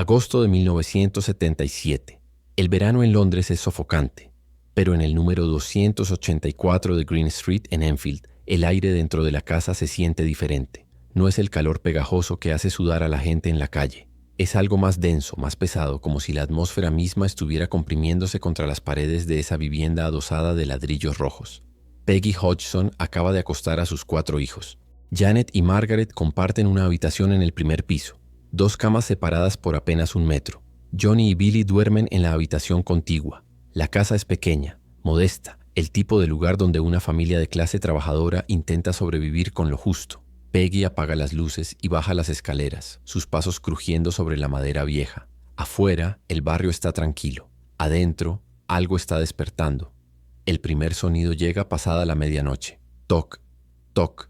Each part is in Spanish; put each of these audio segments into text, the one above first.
Agosto de 1977. El verano en Londres es sofocante, pero en el número 284 de Green Street en Enfield, el aire dentro de la casa se siente diferente. No es el calor pegajoso que hace sudar a la gente en la calle. Es algo más denso, más pesado, como si la atmósfera misma estuviera comprimiéndose contra las paredes de esa vivienda adosada de ladrillos rojos. Peggy Hodgson acaba de acostar a sus 4 hijos. Janet y Margaret comparten una habitación en el primer piso, 2 camas separadas por apenas 1 metro. Johnny y Billy duermen en la habitación contigua. La casa es pequeña, modesta, el tipo de lugar donde una familia de clase trabajadora intenta sobrevivir con lo justo. Peggy apaga las luces y baja las escaleras, sus pasos crujiendo sobre la madera vieja. Afuera, el barrio está tranquilo. Adentro, algo está despertando. El primer sonido llega pasada la medianoche. Toc, toc,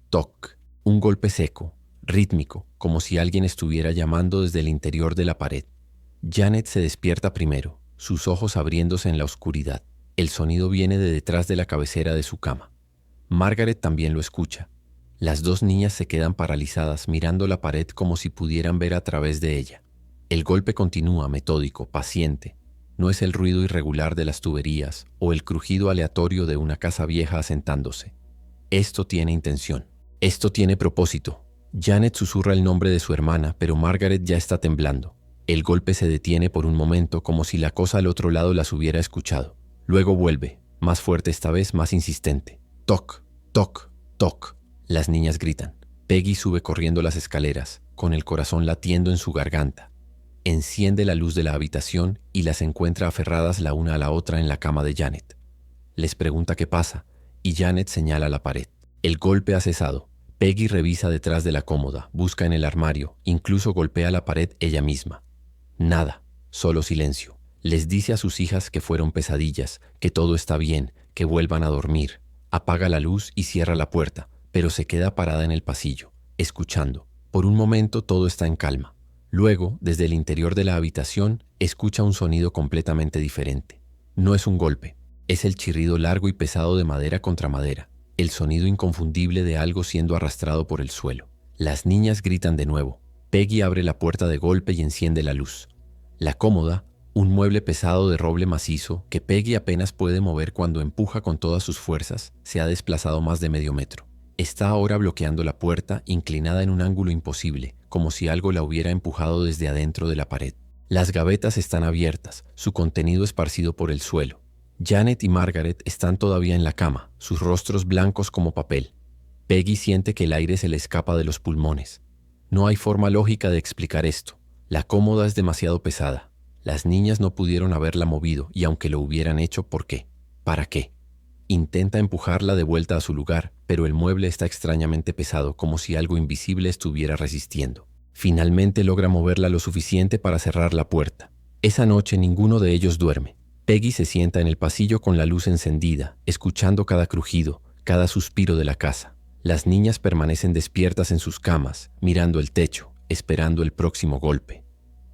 toc. Un golpe seco, rítmico, como si alguien estuviera llamando desde el interior de la pared. Janet se despierta primero, sus ojos abriéndose en la oscuridad. El sonido viene de detrás de la cabecera de su cama. Margaret también lo escucha. Las 2 niñas se quedan paralizadas mirando la pared como si pudieran ver a través de ella. El golpe continúa, metódico, paciente. No es el ruido irregular de las tuberías o el crujido aleatorio de una casa vieja asentándose. Esto tiene intención. Esto tiene propósito. Janet susurra el nombre de su hermana, pero Margaret ya está temblando. El golpe se detiene por un momento como si la cosa al otro lado las hubiera escuchado. Luego vuelve, más fuerte esta vez, más insistente. Toc, toc, toc. Las niñas gritan. Peggy sube corriendo las escaleras, con el corazón latiendo en su garganta. Enciende la luz de la habitación y las encuentra aferradas la una a la otra en la cama de Janet. Les pregunta qué pasa, y Janet señala la pared. El golpe ha cesado. Peggy revisa detrás de la cómoda, busca en el armario, incluso golpea la pared ella misma. Nada, solo silencio. Les dice a sus hijas que fueron pesadillas, que todo está bien, que vuelvan a dormir. Apaga la luz y cierra la puerta, pero se queda parada en el pasillo, escuchando. Por un momento todo está en calma. Luego, desde el interior de la habitación, escucha un sonido completamente diferente. No es un golpe, es el chirrido largo y pesado de madera contra madera, el sonido inconfundible de algo siendo arrastrado por el suelo. Las niñas gritan de nuevo. Peggy abre la puerta de golpe y enciende la luz. La cómoda, un mueble pesado de roble macizo que Peggy apenas puede mover cuando empuja con todas sus fuerzas, se ha desplazado más de medio metro. Está ahora bloqueando la puerta, inclinada en un ángulo imposible, como si algo la hubiera empujado desde adentro de la pared. Las gavetas están abiertas, su contenido esparcido por el suelo. Janet y Margaret están todavía en la cama, sus rostros blancos como papel. Peggy siente que el aire se le escapa de los pulmones. No hay forma lógica de explicar esto. La cómoda es demasiado pesada. Las niñas no pudieron haberla movido y aunque lo hubieran hecho, ¿por qué? ¿Para qué? Intenta empujarla de vuelta a su lugar, pero el mueble está extrañamente pesado, como si algo invisible estuviera resistiendo. Finalmente logra moverla lo suficiente para cerrar la puerta. Esa noche ninguno de ellos duerme. Peggy se sienta en el pasillo con la luz encendida, escuchando cada crujido, cada suspiro de la casa. Las niñas permanecen despiertas en sus camas, mirando el techo, esperando el próximo golpe.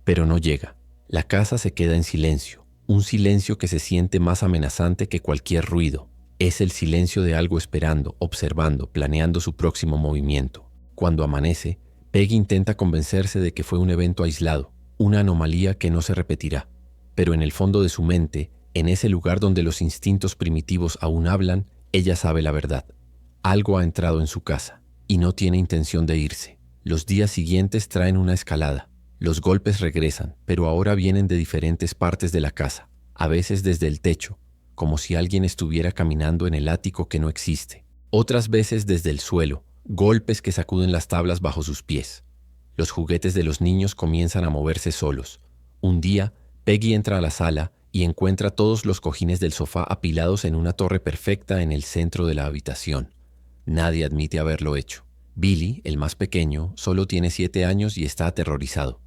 Pero no llega. La casa se queda en silencio, un silencio que se siente más amenazante que cualquier ruido. Es el silencio de algo esperando, observando, planeando su próximo movimiento. Cuando amanece, Peggy intenta convencerse de que fue un evento aislado, una anomalía que no se repetirá. Pero en el fondo de su mente, en ese lugar donde los instintos primitivos aún hablan, ella sabe la verdad. Algo ha entrado en su casa y no tiene intención de irse. Los días siguientes traen una escalada. Los golpes regresan, pero ahora vienen de diferentes partes de la casa, a veces desde el techo, como si alguien estuviera caminando en el ático que no existe. Otras veces desde el suelo, golpes que sacuden las tablas bajo sus pies. Los juguetes de los niños comienzan a moverse solos. Un día, Peggy entra a la sala y encuentra todos los cojines del sofá apilados en una torre perfecta en el centro de la habitación. Nadie admite haberlo hecho. Billy, el más pequeño, solo tiene 7 años y está aterrorizado.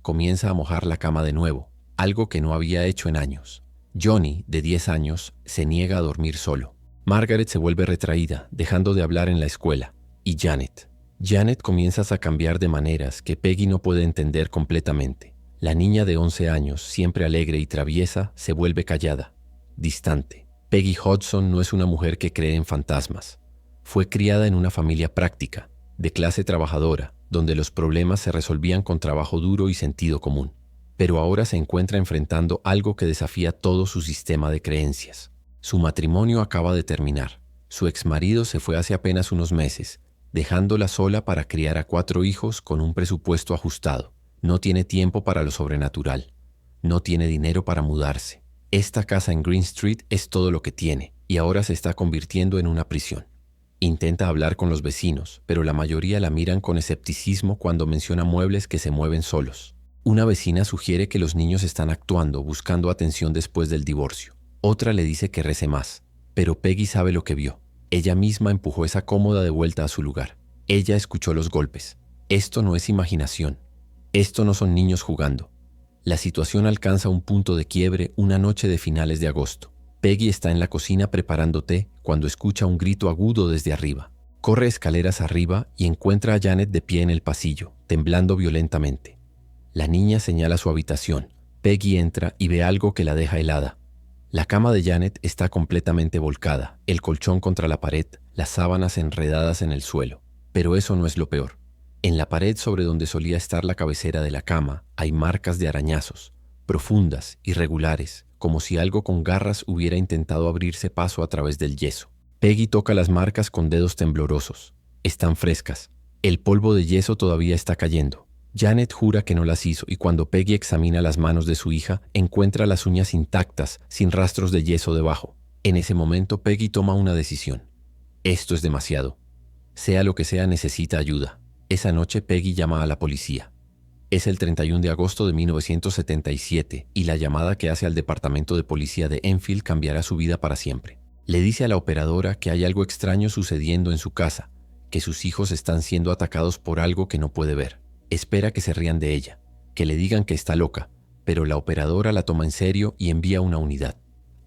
Comienza a mojar la cama de nuevo, algo que no había hecho en años. Johnny, de 10 años, se niega a dormir solo. Margaret se vuelve retraída, dejando de hablar en la escuela. Y Janet. Janet comienza a cambiar de maneras que Peggy no puede entender completamente. La niña de 11 años, siempre alegre y traviesa, se vuelve callada, distante. Peggy Hodgson no es una mujer que cree en fantasmas. Fue criada en una familia práctica, de clase trabajadora, donde los problemas se resolvían con trabajo duro y sentido común. Pero ahora se encuentra enfrentando algo que desafía todo su sistema de creencias. Su matrimonio acaba de terminar. Su exmarido se fue hace apenas unos meses, dejándola sola para criar a 4 hijos con un presupuesto ajustado. No tiene tiempo para lo sobrenatural. No tiene dinero para mudarse. Esta casa en Green Street es todo lo que tiene, y ahora se está convirtiendo en una prisión. Intenta hablar con los vecinos, pero la mayoría la miran con escepticismo cuando menciona muebles que se mueven solos. Una vecina sugiere que los niños están actuando, buscando atención después del divorcio. Otra le dice que rece más, pero Peggy sabe lo que vio. Ella misma empujó esa cómoda de vuelta a su lugar. Ella escuchó los golpes. Esto no es imaginación. Esto no son niños jugando. La situación alcanza un punto de quiebre una noche de finales de agosto. Peggy está en la cocina preparando té cuando escucha un grito agudo desde arriba. Corre escaleras arriba y encuentra a Janet de pie en el pasillo, temblando violentamente. La niña señala su habitación. Peggy entra y ve algo que la deja helada. La cama de Janet está completamente volcada, el colchón contra la pared, las sábanas enredadas en el suelo. Pero eso no es lo peor. En la pared sobre donde solía estar la cabecera de la cama hay marcas de arañazos, profundas, irregulares, como si algo con garras hubiera intentado abrirse paso a través del yeso. Peggy toca las marcas con dedos temblorosos. Están frescas. El polvo de yeso todavía está cayendo. Janet jura que no las hizo y cuando Peggy examina las manos de su hija, encuentra las uñas intactas, sin rastros de yeso debajo. En ese momento Peggy toma una decisión. Esto es demasiado. Sea lo que sea, necesita ayuda. Esa noche Peggy llama a la policía. Es el 31 de agosto de 1977 y la llamada que hace al departamento de policía de Enfield cambiará su vida para siempre. Le dice a la operadora que hay algo extraño sucediendo en su casa, que sus hijos están siendo atacados por algo que no puede ver. Espera que se rían de ella, que le digan que está loca, pero la operadora la toma en serio y envía una unidad.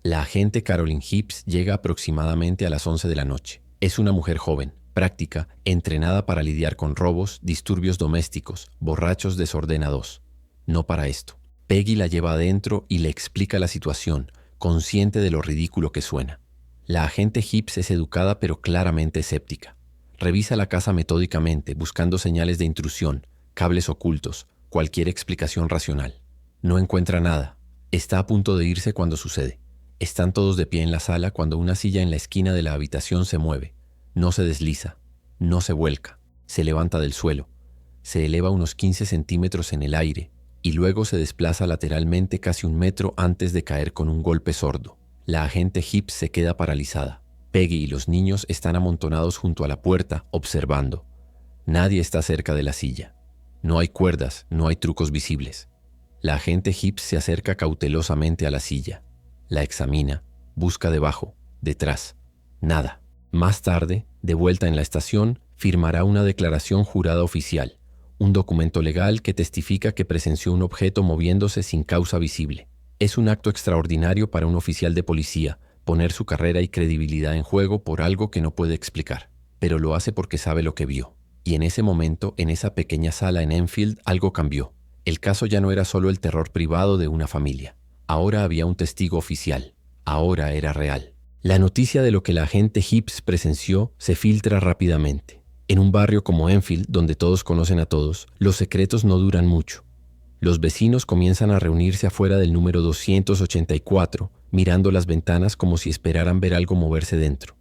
La agente Carolyn Hibbs llega aproximadamente a las 11 de la noche. Es una mujer joven, práctica, entrenada para lidiar con robos, disturbios domésticos, borrachos desordenados. No para esto. Peggy la lleva adentro y le explica la situación, consciente de lo ridículo que suena. La agente Hibbs es educada pero claramente escéptica. Revisa la casa metódicamente, buscando señales de intrusión, cables ocultos, cualquier explicación racional. No encuentra nada. Está a punto de irse cuando sucede. Están todos de pie en la sala cuando una silla en la esquina de la habitación se mueve. No se desliza, no se vuelca, se levanta del suelo, se eleva unos 15 centímetros en el aire y luego se desplaza lateralmente casi 1 metro antes de caer con un golpe sordo. La agente Hibbs se queda paralizada. Peggy y los niños están amontonados junto a la puerta, observando. Nadie está cerca de la silla. No hay cuerdas, no hay trucos visibles. La agente Hibbs se acerca cautelosamente a la silla. La examina, busca debajo, detrás. Nada. Más tarde, de vuelta en la estación, firmará una declaración jurada oficial, un documento legal que testifica que presenció un objeto moviéndose sin causa visible. Es un acto extraordinario para un oficial de policía, poner su carrera y credibilidad en juego por algo que no puede explicar, pero lo hace porque sabe lo que vio. Y en ese momento, en esa pequeña sala en Enfield, algo cambió. El caso ya no era solo el terror privado de una familia. Ahora había un testigo oficial. Ahora era real. La noticia de lo que la agente Hibbs presenció se filtra rápidamente. En un barrio como Enfield, donde todos conocen a todos, los secretos no duran mucho. Los vecinos comienzan a reunirse afuera del número 284, mirando las ventanas como si esperaran ver algo moverse dentro.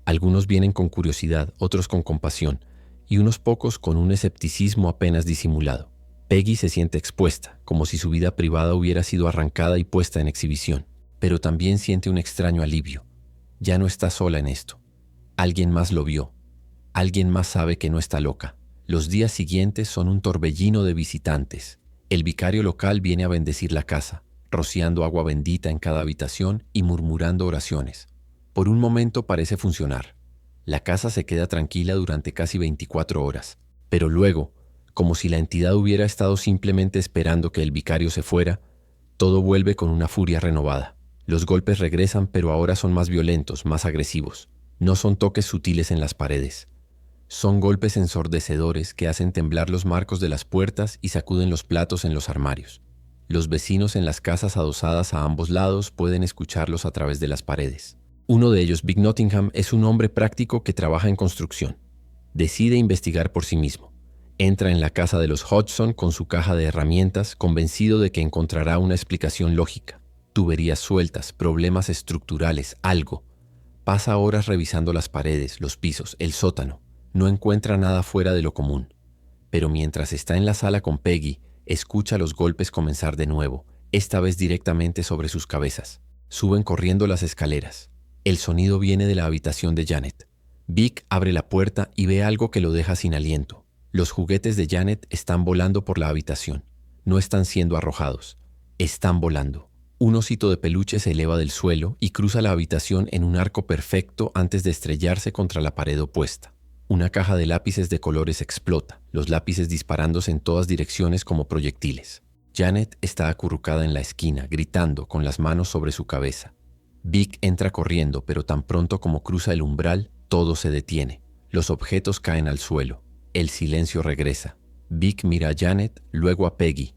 Algunos vienen con curiosidad, otros con compasión, y unos pocos con un escepticismo apenas disimulado. Peggy se siente expuesta, como si su vida privada hubiera sido arrancada y puesta en exhibición, pero también siente un extraño alivio. Ya no está sola en esto. Alguien más lo vio. Alguien más sabe que no está loca. Los días siguientes son un torbellino de visitantes. El vicario local viene a bendecir la casa, rociando agua bendita en cada habitación y murmurando oraciones. Por un momento parece funcionar. La casa se queda tranquila durante casi 24 horas, pero luego, como si la entidad hubiera estado simplemente esperando que el vicario se fuera, todo vuelve con una furia renovada. Los golpes regresan, pero ahora son más violentos, más agresivos. No son toques sutiles en las paredes. Son golpes ensordecedores que hacen temblar los marcos de las puertas y sacuden los platos en los armarios. Los vecinos en las casas adosadas a ambos lados pueden escucharlos a través de las paredes. Uno de ellos, Vic Nottingham, es un hombre práctico que trabaja en construcción. Decide investigar por sí mismo. Entra en la casa de los Hodgson con su caja de herramientas, convencido de que encontrará una explicación lógica. Tuberías sueltas, problemas estructurales, algo. Pasa horas revisando las paredes, los pisos, el sótano. No encuentra nada fuera de lo común. Pero mientras está en la sala con Peggy, escucha los golpes comenzar de nuevo, esta vez directamente sobre sus cabezas. Suben corriendo las escaleras. El sonido viene de la habitación de Janet. Vic abre la puerta y ve algo que lo deja sin aliento. Los juguetes de Janet están volando por la habitación. No están siendo arrojados. Están volando. Un osito de peluche se eleva del suelo y cruza la habitación en un arco perfecto antes de estrellarse contra la pared opuesta. Una caja de lápices de colores explota, los lápices disparándose en todas direcciones como proyectiles. Janet está acurrucada en la esquina, gritando con las manos sobre su cabeza. Vic entra corriendo, pero tan pronto como cruza el umbral, todo se detiene. Los objetos caen al suelo. El silencio regresa. Vic mira a Janet, luego a Peggy,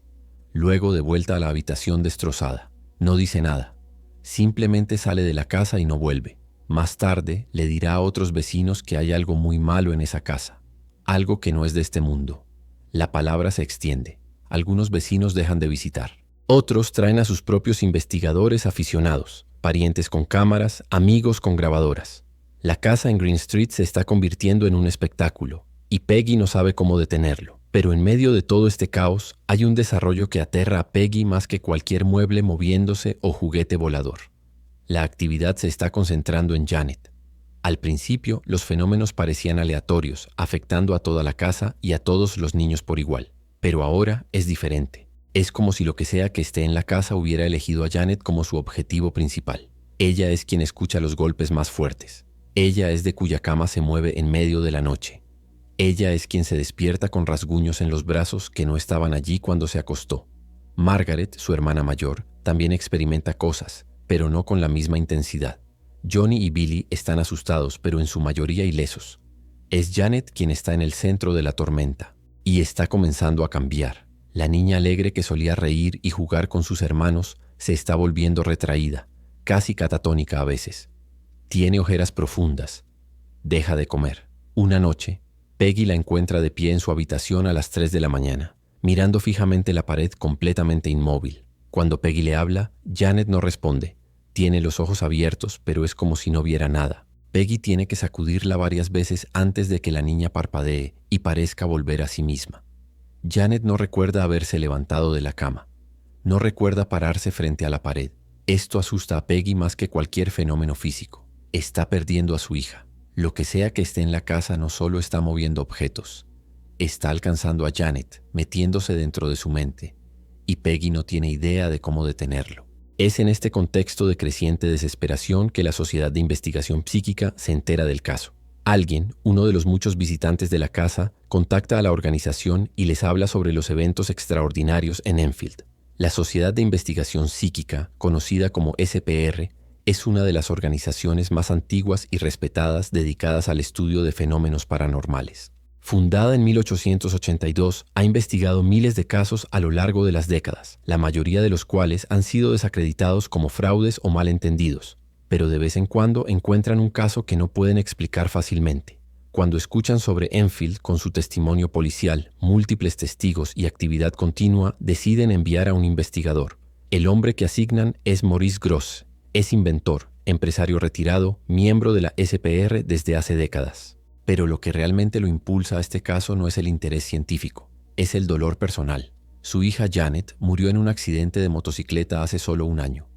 luego de vuelta a la habitación destrozada. No dice nada. Simplemente sale de la casa y no vuelve. Más tarde le dirá a otros vecinos que hay algo muy malo en esa casa. Algo que no es de este mundo. La palabra se extiende. Algunos vecinos dejan de visitar. Otros traen a sus propios investigadores aficionados, parientes con cámaras, amigos con grabadoras. La casa en Green Street se está convirtiendo en un espectáculo, y Peggy no sabe cómo detenerlo. Pero en medio de todo este caos, hay un desarrollo que aterra a Peggy más que cualquier mueble moviéndose o juguete volador. La actividad se está concentrando en Janet. Al principio, los fenómenos parecían aleatorios, afectando a toda la casa y a todos los niños por igual. Pero ahora es diferente. Es como si lo que sea que esté en la casa hubiera elegido a Janet como su objetivo principal. Ella es quien escucha los golpes más fuertes. Ella es de cuya cama se mueve en medio de la noche. Ella es quien se despierta con rasguños en los brazos que no estaban allí cuando se acostó. Margaret, su hermana mayor, también experimenta cosas, pero no con la misma intensidad. Johnny y Billy están asustados, pero en su mayoría ilesos. Es Janet quien está en el centro de la tormenta, y está comenzando a cambiar. La niña alegre que solía reír y jugar con sus hermanos se está volviendo retraída, casi catatónica a veces. Tiene ojeras profundas. Deja de comer. Una noche, Peggy la encuentra de pie en su habitación a las 3 de la mañana, mirando fijamente la pared completamente inmóvil. Cuando Peggy le habla, Janet no responde. Tiene los ojos abiertos, pero es como si no viera nada. Peggy tiene que sacudirla varias veces antes de que la niña parpadee y parezca volver a sí misma. Janet no recuerda haberse levantado de la cama. No recuerda pararse frente a la pared. Esto asusta a Peggy más que cualquier fenómeno físico. Está perdiendo a su hija. Lo que sea que esté en la casa no solo está moviendo objetos. Está alcanzando a Janet, metiéndose dentro de su mente. Y Peggy no tiene idea de cómo detenerlo. Es en este contexto de creciente desesperación que la Sociedad de Investigación Psíquica se entera del caso. Alguien, uno de los muchos visitantes de la casa, contacta a la organización y les habla sobre los eventos extraordinarios en Enfield. La Sociedad de Investigación Psíquica, conocida como SPR, es una de las organizaciones más antiguas y respetadas dedicadas al estudio de fenómenos paranormales. Fundada en 1882, ha investigado miles de casos a lo largo de las décadas, la mayoría de los cuales han sido desacreditados como fraudes o malentendidos, pero de vez en cuando encuentran un caso que no pueden explicar fácilmente. Cuando escuchan sobre Enfield con su testimonio policial, múltiples testigos y actividad continua, deciden enviar a un investigador. El hombre que asignan es Maurice Grosse. Es inventor, empresario retirado, miembro de la SPR desde hace décadas. Pero lo que realmente lo impulsa a este caso no es el interés científico, es el dolor personal. Su hija Janet murió en un accidente de motocicleta hace solo un año.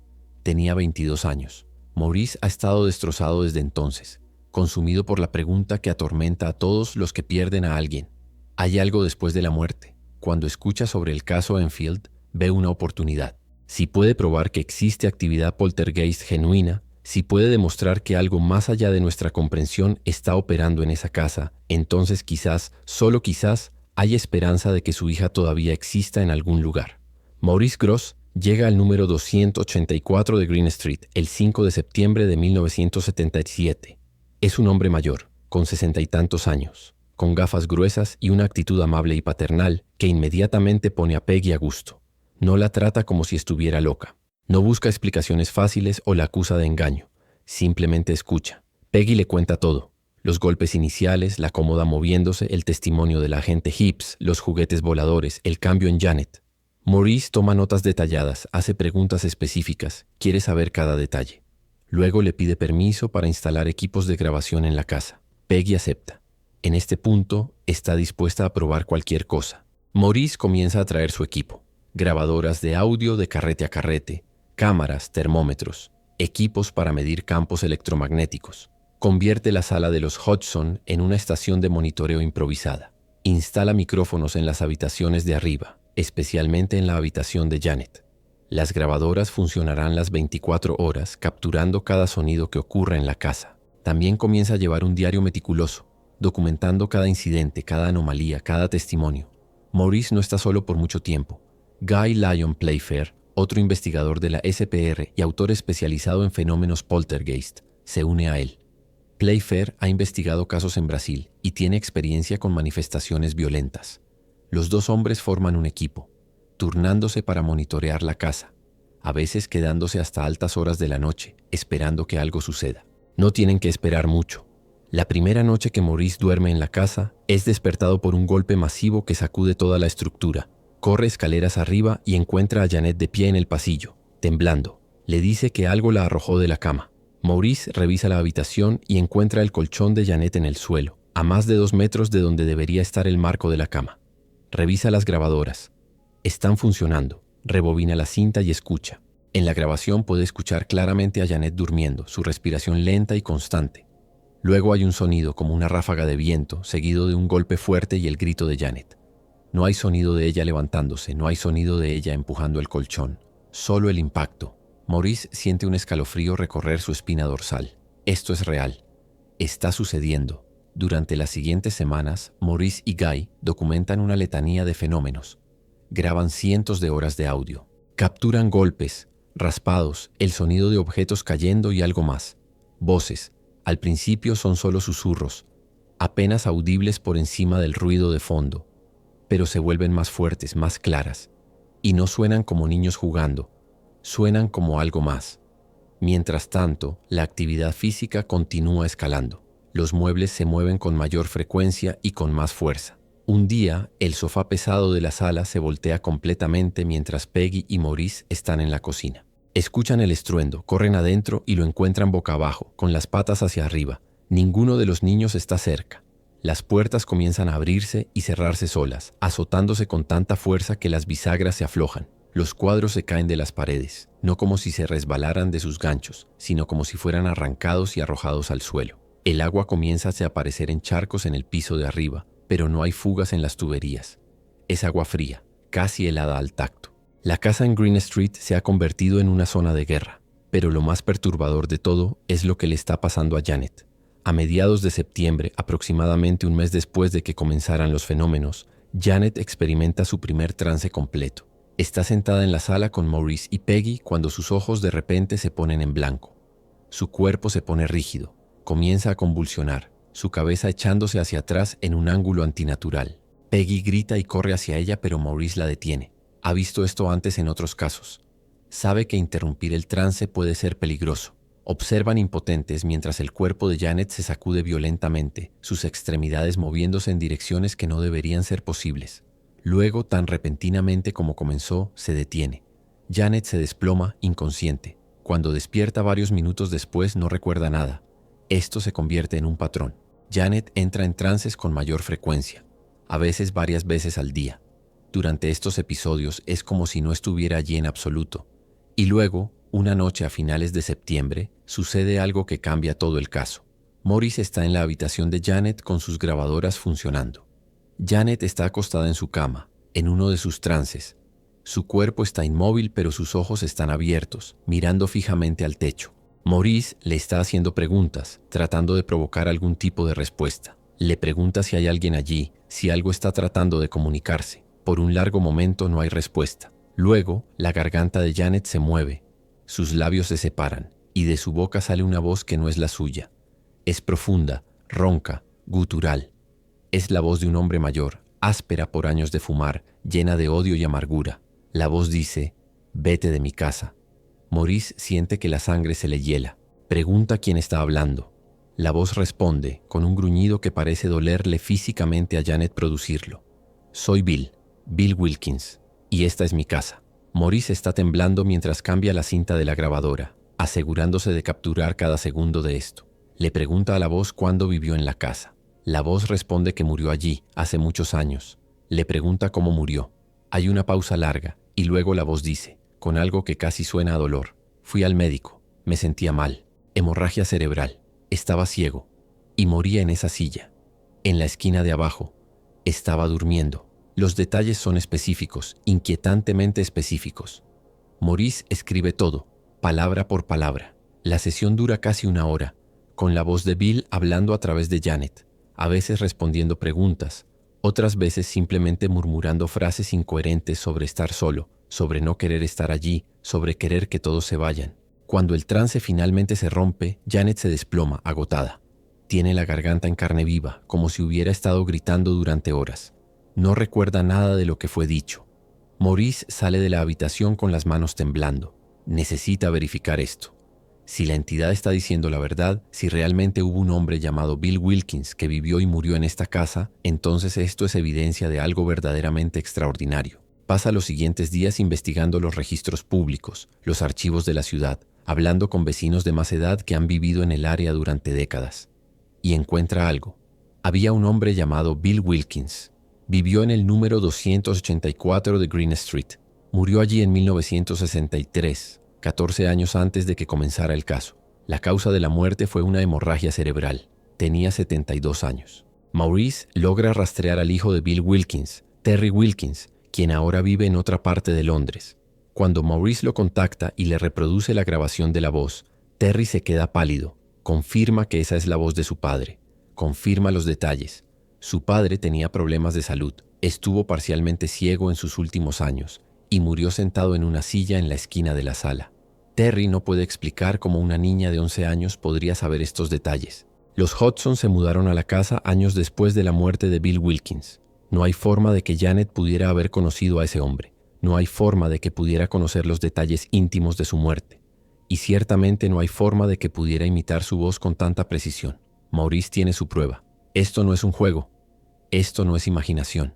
Tenía 22 años. Maurice ha estado destrozado desde entonces, consumido por la pregunta que atormenta a todos los que pierden a alguien. ¿Hay algo después de la muerte? Cuando escucha sobre el caso Enfield, ve una oportunidad. Si puede probar que existe actividad poltergeist genuina, si puede demostrar que algo más allá de nuestra comprensión está operando en esa casa, entonces quizás, solo quizás, hay esperanza de que su hija todavía exista en algún lugar. Maurice Grosse llega al número 284 de Green Street el 5 de septiembre de 1977. Es un hombre mayor, con 60 y tantos años, con gafas gruesas y una actitud amable y paternal que inmediatamente pone a Peggy a gusto. No la trata como si estuviera loca. No busca explicaciones fáciles o la acusa de engaño. Simplemente escucha. Peggy le cuenta todo. Los golpes iniciales, la cómoda moviéndose, el testimonio del agente Hibbs, los juguetes voladores, el cambio en Janet. Maurice toma notas detalladas, hace preguntas específicas, quiere saber cada detalle. Luego le pide permiso para instalar equipos de grabación en la casa. Peggy acepta. En este punto, está dispuesta a probar cualquier cosa. Maurice comienza a traer su equipo. Grabadoras de audio de carrete a carrete, cámaras, termómetros, equipos para medir campos electromagnéticos. Convierte la sala de los Hodgson en una estación de monitoreo improvisada. Instala micrófonos en las habitaciones de arriba, especialmente en la habitación de Janet. Las grabadoras funcionarán las 24 horas, capturando cada sonido que ocurra en la casa. También comienza a llevar un diario meticuloso, documentando cada incidente, cada anomalía, cada testimonio. Maurice no está solo por mucho tiempo. Guy Lyon Playfair, otro investigador de la SPR y autor especializado en fenómenos poltergeist, se une a él. Playfair ha investigado casos en Brasil y tiene experiencia con manifestaciones violentas. Los dos hombres forman un equipo, turnándose para monitorear la casa, a veces quedándose hasta altas horas de la noche, esperando que algo suceda. No tienen que esperar mucho. La primera noche que Maurice duerme en la casa, es despertado por un golpe masivo que sacude toda la estructura. Corre escaleras arriba y encuentra a Janet de pie en el pasillo, temblando. Le dice que algo la arrojó de la cama. Maurice revisa la habitación y encuentra el colchón de Janet en el suelo, a más de 2 metros de donde debería estar el marco de la cama. Revisa las grabadoras. Están funcionando. Rebobina la cinta y escucha. En la grabación puede escuchar claramente a Janet durmiendo, su respiración lenta y constante. Luego hay un sonido como una ráfaga de viento, seguido de un golpe fuerte y el grito de Janet. No hay sonido de ella levantándose, no hay sonido de ella empujando el colchón. Solo el impacto. Maurice siente un escalofrío recorrer su espina dorsal. Esto es real. Está sucediendo. Durante las siguientes semanas, Maurice y Guy documentan una letanía de fenómenos. Graban cientos de horas de audio. Capturan golpes, raspados, el sonido de objetos cayendo y algo más. Voces. Al principio son solo susurros, apenas audibles por encima del ruido de fondo, pero se vuelven más fuertes, más claras, y no suenan como niños jugando, suenan como algo más. Mientras tanto, la actividad física continúa escalando. Los muebles se mueven con mayor frecuencia y con más fuerza. Un día, el sofá pesado de la sala se voltea completamente mientras Peggy y Maurice están en la cocina. Escuchan el estruendo, corren adentro y lo encuentran boca abajo, con las patas hacia arriba. Ninguno de los niños está cerca. Las puertas comienzan a abrirse y cerrarse solas, azotándose con tanta fuerza que las bisagras se aflojan. Los cuadros se caen de las paredes, no como si se resbalaran de sus ganchos, sino como si fueran arrancados y arrojados al suelo. El agua comienza a aparecer en charcos en el piso de arriba, pero no hay fugas en las tuberías. Es agua fría, casi helada al tacto. La casa en Green Street se ha convertido en una zona de guerra, pero lo más perturbador de todo es lo que le está pasando a Janet. A mediados de septiembre, aproximadamente un mes después de que comenzaran los fenómenos, Janet experimenta su primer trance completo. Está sentada en la sala con Maurice y Peggy cuando sus ojos de repente se ponen en blanco. Su cuerpo se pone rígido, comienza a convulsionar, su cabeza echándose hacia atrás en un ángulo antinatural. Peggy grita y corre hacia ella, pero Maurice la detiene. Ha visto esto antes en otros casos. Sabe que interrumpir el trance puede ser peligroso. Observan impotentes mientras el cuerpo de Janet se sacude violentamente, sus extremidades moviéndose en direcciones que no deberían ser posibles. Luego, tan repentinamente como comenzó, se detiene. Janet se desploma inconsciente. Cuando despierta varios minutos después no recuerda nada. Esto se convierte en un patrón. Janet entra en trances con mayor frecuencia, a veces varias veces al día. Durante estos episodios es como si no estuviera allí en absoluto. Y luego, una noche a finales de septiembre, sucede algo que cambia todo el caso. Maurice está en la habitación de Janet con sus grabadoras funcionando. Janet está acostada en su cama, en uno de sus trances. Su cuerpo está inmóvil, pero sus ojos están abiertos, mirando fijamente al techo. Maurice le está haciendo preguntas, tratando de provocar algún tipo de respuesta. Le pregunta si hay alguien allí, si algo está tratando de comunicarse. Por un largo momento no hay respuesta. Luego, la garganta de Janet se mueve. Sus labios se separan, y de su boca sale una voz que no es la suya. Es profunda, ronca, gutural. Es la voz de un hombre mayor, áspera por años de fumar, llena de odio y amargura. La voz dice: «Vete de mi casa». Maurice siente que la sangre se le hiela. Pregunta quién está hablando. La voz responde, con un gruñido que parece dolerle físicamente a Janet producirlo. Soy Bill Wilkins, y esta es mi casa. Maurice está temblando mientras cambia la cinta de la grabadora, asegurándose de capturar cada segundo de esto. Le pregunta a la voz cuándo vivió en la casa. La voz responde que murió allí, hace muchos años. Le pregunta cómo murió. Hay una pausa larga, y luego la voz dice, con algo que casi suena a dolor: fui al médico, me sentía mal, hemorragia cerebral, estaba ciego, y moría en esa silla. En la esquina de abajo, estaba durmiendo. Los detalles son específicos, inquietantemente específicos. Maurice escribe todo, palabra por palabra. La sesión dura casi una hora, con la voz de Bill hablando a través de Janet, a veces respondiendo preguntas, otras veces simplemente murmurando frases incoherentes sobre estar solo, sobre no querer estar allí, sobre querer que todos se vayan. Cuando el trance finalmente se rompe, Janet se desploma, agotada. Tiene la garganta en carne viva, como si hubiera estado gritando durante horas. No recuerda nada de lo que fue dicho. Maurice sale de la habitación con las manos temblando. Necesita verificar esto. Si la entidad está diciendo la verdad, si realmente hubo un hombre llamado Bill Wilkins que vivió y murió en esta casa, entonces esto es evidencia de algo verdaderamente extraordinario. Pasa los siguientes días investigando los registros públicos, los archivos de la ciudad, hablando con vecinos de más edad que han vivido en el área durante décadas. Y encuentra algo. Había un hombre llamado Bill Wilkins. Vivió en el número 284 de Green Street. Murió allí en 1963, 14 años antes de que comenzara el caso. La causa de la muerte fue una hemorragia cerebral. Tenía 72 años. Maurice logra rastrear al hijo de Bill Wilkins, Terry Wilkins, quien ahora vive en otra parte de Londres. Cuando Maurice lo contacta y le reproduce la grabación de la voz, Terry se queda pálido. Confirma que esa es la voz de su padre. Confirma los detalles. Su padre tenía problemas de salud, estuvo parcialmente ciego en sus últimos años y murió sentado en una silla en la esquina de la sala. Terry no puede explicar cómo una niña de 11 años podría saber estos detalles. Los Hodgson se mudaron a la casa años después de la muerte de Bill Wilkins. No hay forma de que Janet pudiera haber conocido a ese hombre. No hay forma de que pudiera conocer los detalles íntimos de su muerte. Y ciertamente no hay forma de que pudiera imitar su voz con tanta precisión. Maurice tiene su prueba. Esto no es un juego. Esto no es imaginación.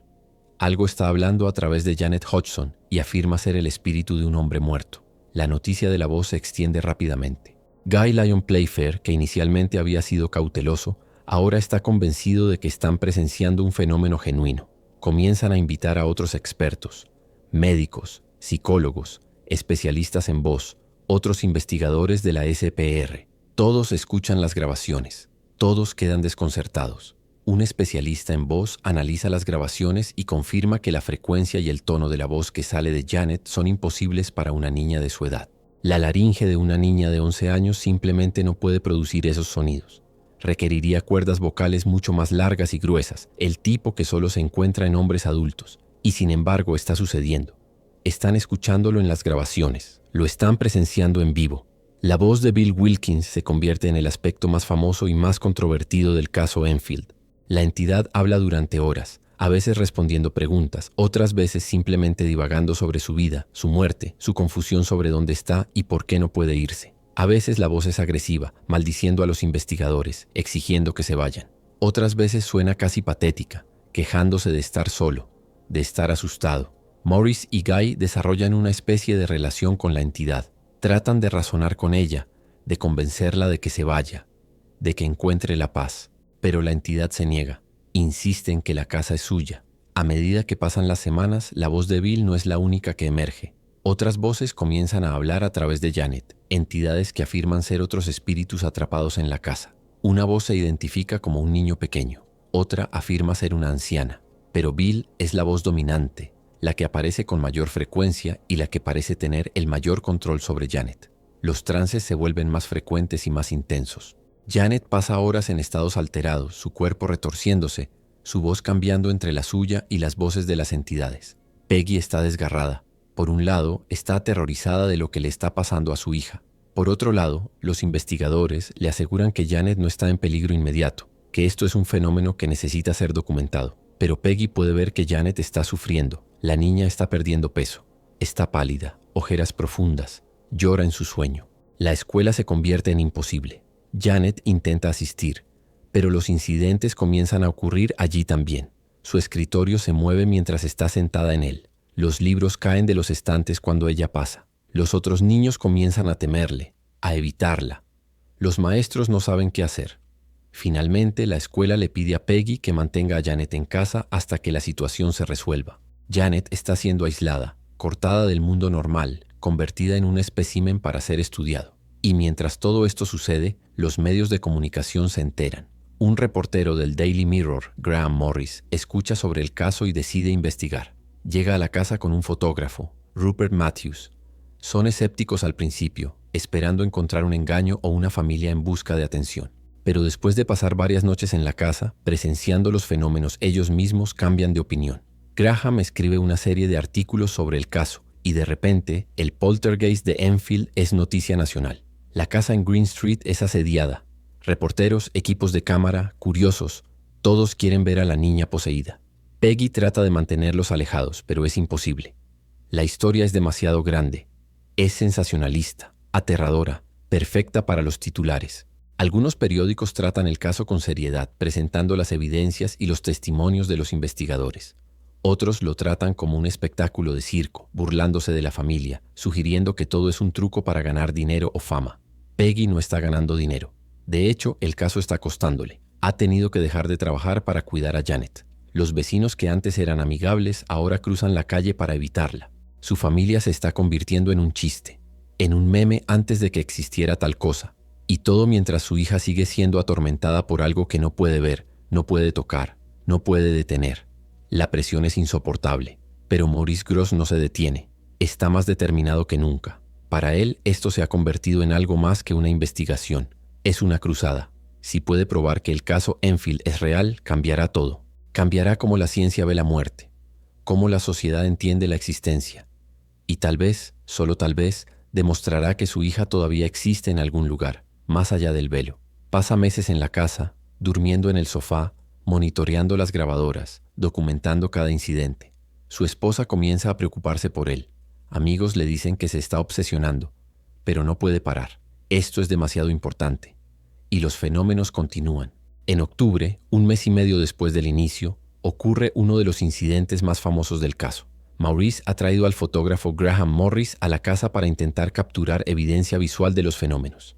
Algo está hablando a través de Janet Hodgson y afirma ser el espíritu de un hombre muerto. La noticia de la voz se extiende rápidamente. Guy Lyon Playfair, que inicialmente había sido cauteloso, ahora está convencido de que están presenciando un fenómeno genuino. Comienzan a invitar a otros expertos, médicos, psicólogos, especialistas en voz, otros investigadores de la SPR. Todos escuchan las grabaciones. Todos quedan desconcertados. Un especialista en voz analiza las grabaciones y confirma que la frecuencia y el tono de la voz que sale de Janet son imposibles para una niña de su edad. La laringe de una niña de 11 años simplemente no puede producir esos sonidos. Requeriría cuerdas vocales mucho más largas y gruesas, el tipo que solo se encuentra en hombres adultos. Y sin embargo está sucediendo. Están escuchándolo en las grabaciones, lo están presenciando en vivo. La voz de Bill Wilkins se convierte en el aspecto más famoso y más controvertido del caso Enfield. La entidad habla durante horas, a veces respondiendo preguntas, otras veces simplemente divagando sobre su vida, su muerte, su confusión sobre dónde está y por qué no puede irse. A veces la voz es agresiva, maldiciendo a los investigadores, exigiendo que se vayan. Otras veces suena casi patética, quejándose de estar solo, de estar asustado. Maurice y Guy desarrollan una especie de relación con la entidad. Tratan de razonar con ella, de convencerla de que se vaya, de que encuentre la paz. Pero la entidad se niega. Insiste en que la casa es suya. A medida que pasan las semanas, la voz de Bill no es la única que emerge. Otras voces comienzan a hablar a través de Janet, entidades que afirman ser otros espíritus atrapados en la casa. Una voz se identifica como un niño pequeño, otra afirma ser una anciana. Pero Bill es la voz dominante, la que aparece con mayor frecuencia y la que parece tener el mayor control sobre Janet. Los trances se vuelven más frecuentes y más intensos. Janet pasa horas en estados alterados, su cuerpo retorciéndose, su voz cambiando entre la suya y las voces de las entidades. Peggy está desgarrada. Por un lado, está aterrorizada de lo que le está pasando a su hija. Por otro lado, los investigadores le aseguran que Janet no está en peligro inmediato, que esto es un fenómeno que necesita ser documentado. Pero Peggy puede ver que Janet está sufriendo. La niña está perdiendo peso. Está pálida, ojeras profundas, llora en su sueño. La escuela se convierte en imposible. Janet intenta asistir, pero los incidentes comienzan a ocurrir allí también. Su escritorio se mueve mientras está sentada en él. Los libros caen de los estantes cuando ella pasa. Los otros niños comienzan a temerle, a evitarla. Los maestros no saben qué hacer. Finalmente, la escuela le pide a Peggy que mantenga a Janet en casa hasta que la situación se resuelva. Janet está siendo aislada, cortada del mundo normal, convertida en un espécimen para ser estudiado. Y mientras todo esto sucede, los medios de comunicación se enteran. Un reportero del Daily Mirror, Graham Morris, escucha sobre el caso y decide investigar. Llega a la casa con un fotógrafo, Rupert Matthews. Son escépticos al principio, esperando encontrar un engaño o una familia en busca de atención. Pero después de pasar varias noches en la casa, presenciando los fenómenos ellos mismos cambian de opinión. Graham escribe una serie de artículos sobre el caso y de repente, el poltergeist de Enfield es noticia nacional. La casa en Green Street es asediada. Reporteros, equipos de cámara, curiosos, todos quieren ver a la niña poseída. Peggy trata de mantenerlos alejados, pero es imposible. La historia es demasiado grande. Es sensacionalista, aterradora, perfecta para los titulares. Algunos periódicos tratan el caso con seriedad, presentando las evidencias y los testimonios de los investigadores. Otros lo tratan como un espectáculo de circo, burlándose de la familia, sugiriendo que todo es un truco para ganar dinero o fama. Peggy no está ganando dinero. De hecho, el caso está costándole. Ha tenido que dejar de trabajar para cuidar a Janet. Los vecinos que antes eran amigables ahora cruzan la calle para evitarla. Su familia se está convirtiendo en un chiste, en un meme antes de que existiera tal cosa. Y todo mientras su hija sigue siendo atormentada por algo que no puede ver, no puede tocar, no puede detener. La presión es insoportable, pero Maurice Grosse no se detiene. Está más determinado que nunca. Para él, esto se ha convertido en algo más que una investigación. Es una cruzada. Si puede probar que el caso Enfield es real, cambiará todo. Cambiará cómo la ciencia ve la muerte, cómo la sociedad entiende la existencia. Y tal vez, solo tal vez, demostrará que su hija todavía existe en algún lugar, más allá del velo. Pasa meses en la casa, durmiendo en el sofá, monitoreando las grabadoras, documentando cada incidente. Su esposa comienza a preocuparse por él. Amigos le dicen que se está obsesionando, pero no puede parar. Esto es demasiado importante. Y los fenómenos continúan. En octubre, un mes y medio después del inicio, ocurre uno de los incidentes más famosos del caso. Maurice ha traído al fotógrafo Graham Morris a la casa para intentar capturar evidencia visual de los fenómenos.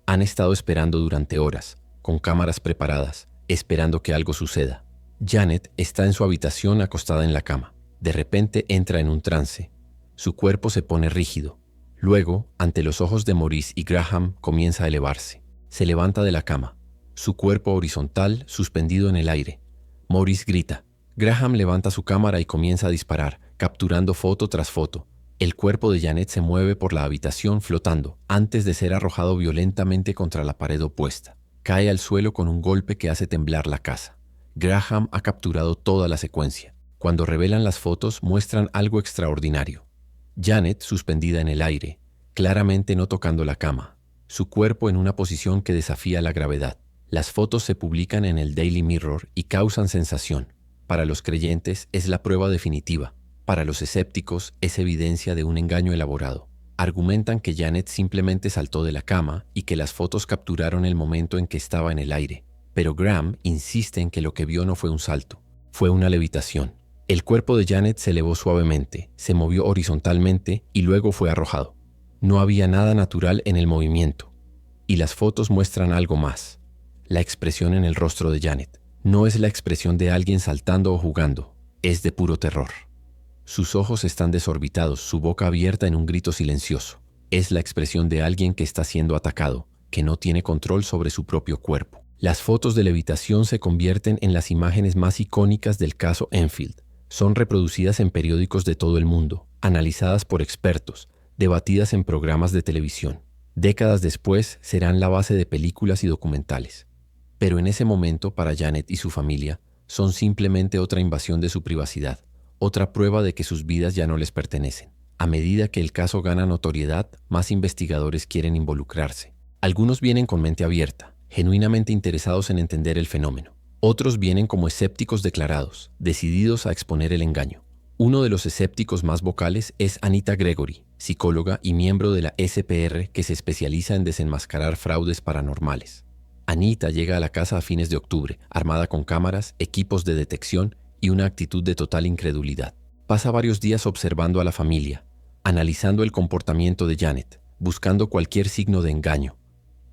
Han estado esperando durante horas, con cámaras preparadas, esperando que algo suceda. Janet está en su habitación acostada en la cama. De repente entra en un trance. Su cuerpo se pone rígido. Luego, ante los ojos de Maurice y Graham, comienza a elevarse. Se levanta de la cama, su cuerpo horizontal suspendido en el aire. Maurice grita. Graham levanta su cámara y comienza a disparar, capturando foto tras foto. El cuerpo de Janet se mueve por la habitación flotando, antes de ser arrojado violentamente contra la pared opuesta. Cae al suelo con un golpe que hace temblar la casa. Graham ha capturado toda la secuencia. Cuando revelan las fotos, muestran algo extraordinario. Janet suspendida en el aire, claramente no tocando la cama, su cuerpo en una posición que desafía la gravedad. Las fotos se publican en el Daily Mirror y causan sensación. Para los creyentes es la prueba definitiva. Para los escépticos es evidencia de un engaño elaborado. Argumentan que Janet simplemente saltó de la cama y que las fotos capturaron el momento en que estaba en el aire. Pero Graham insiste en que lo que vio no fue un salto, fue una levitación. El cuerpo de Janet se elevó suavemente, se movió horizontalmente y luego fue arrojado. No había nada natural en el movimiento. Y las fotos muestran algo más. La expresión en el rostro de Janet. No es la expresión de alguien saltando o jugando, es de puro terror. Sus ojos están desorbitados, su boca abierta en un grito silencioso. Es la expresión de alguien que está siendo atacado, que no tiene control sobre su propio cuerpo. Las fotos de levitación se convierten en las imágenes más icónicas del caso Enfield. Son reproducidas en periódicos de todo el mundo, analizadas por expertos, debatidas en programas de televisión. Décadas después serán la base de películas y documentales. Pero en ese momento, para Janet y su familia, son simplemente otra invasión de su privacidad, otra prueba de que sus vidas ya no les pertenecen. A medida que el caso gana notoriedad, más investigadores quieren involucrarse. Algunos vienen con mente abierta, genuinamente interesados en entender el fenómeno. Otros vienen como escépticos declarados, decididos a exponer el engaño. Uno de los escépticos más vocales es Anita Gregory, psicóloga y miembro de la SPR que se especializa en desenmascarar fraudes paranormales. Anita llega a la casa a fines de octubre, armada con cámaras, equipos de detección y una actitud de total incredulidad. Pasa varios días observando a la familia, analizando el comportamiento de Janet, buscando cualquier signo de engaño,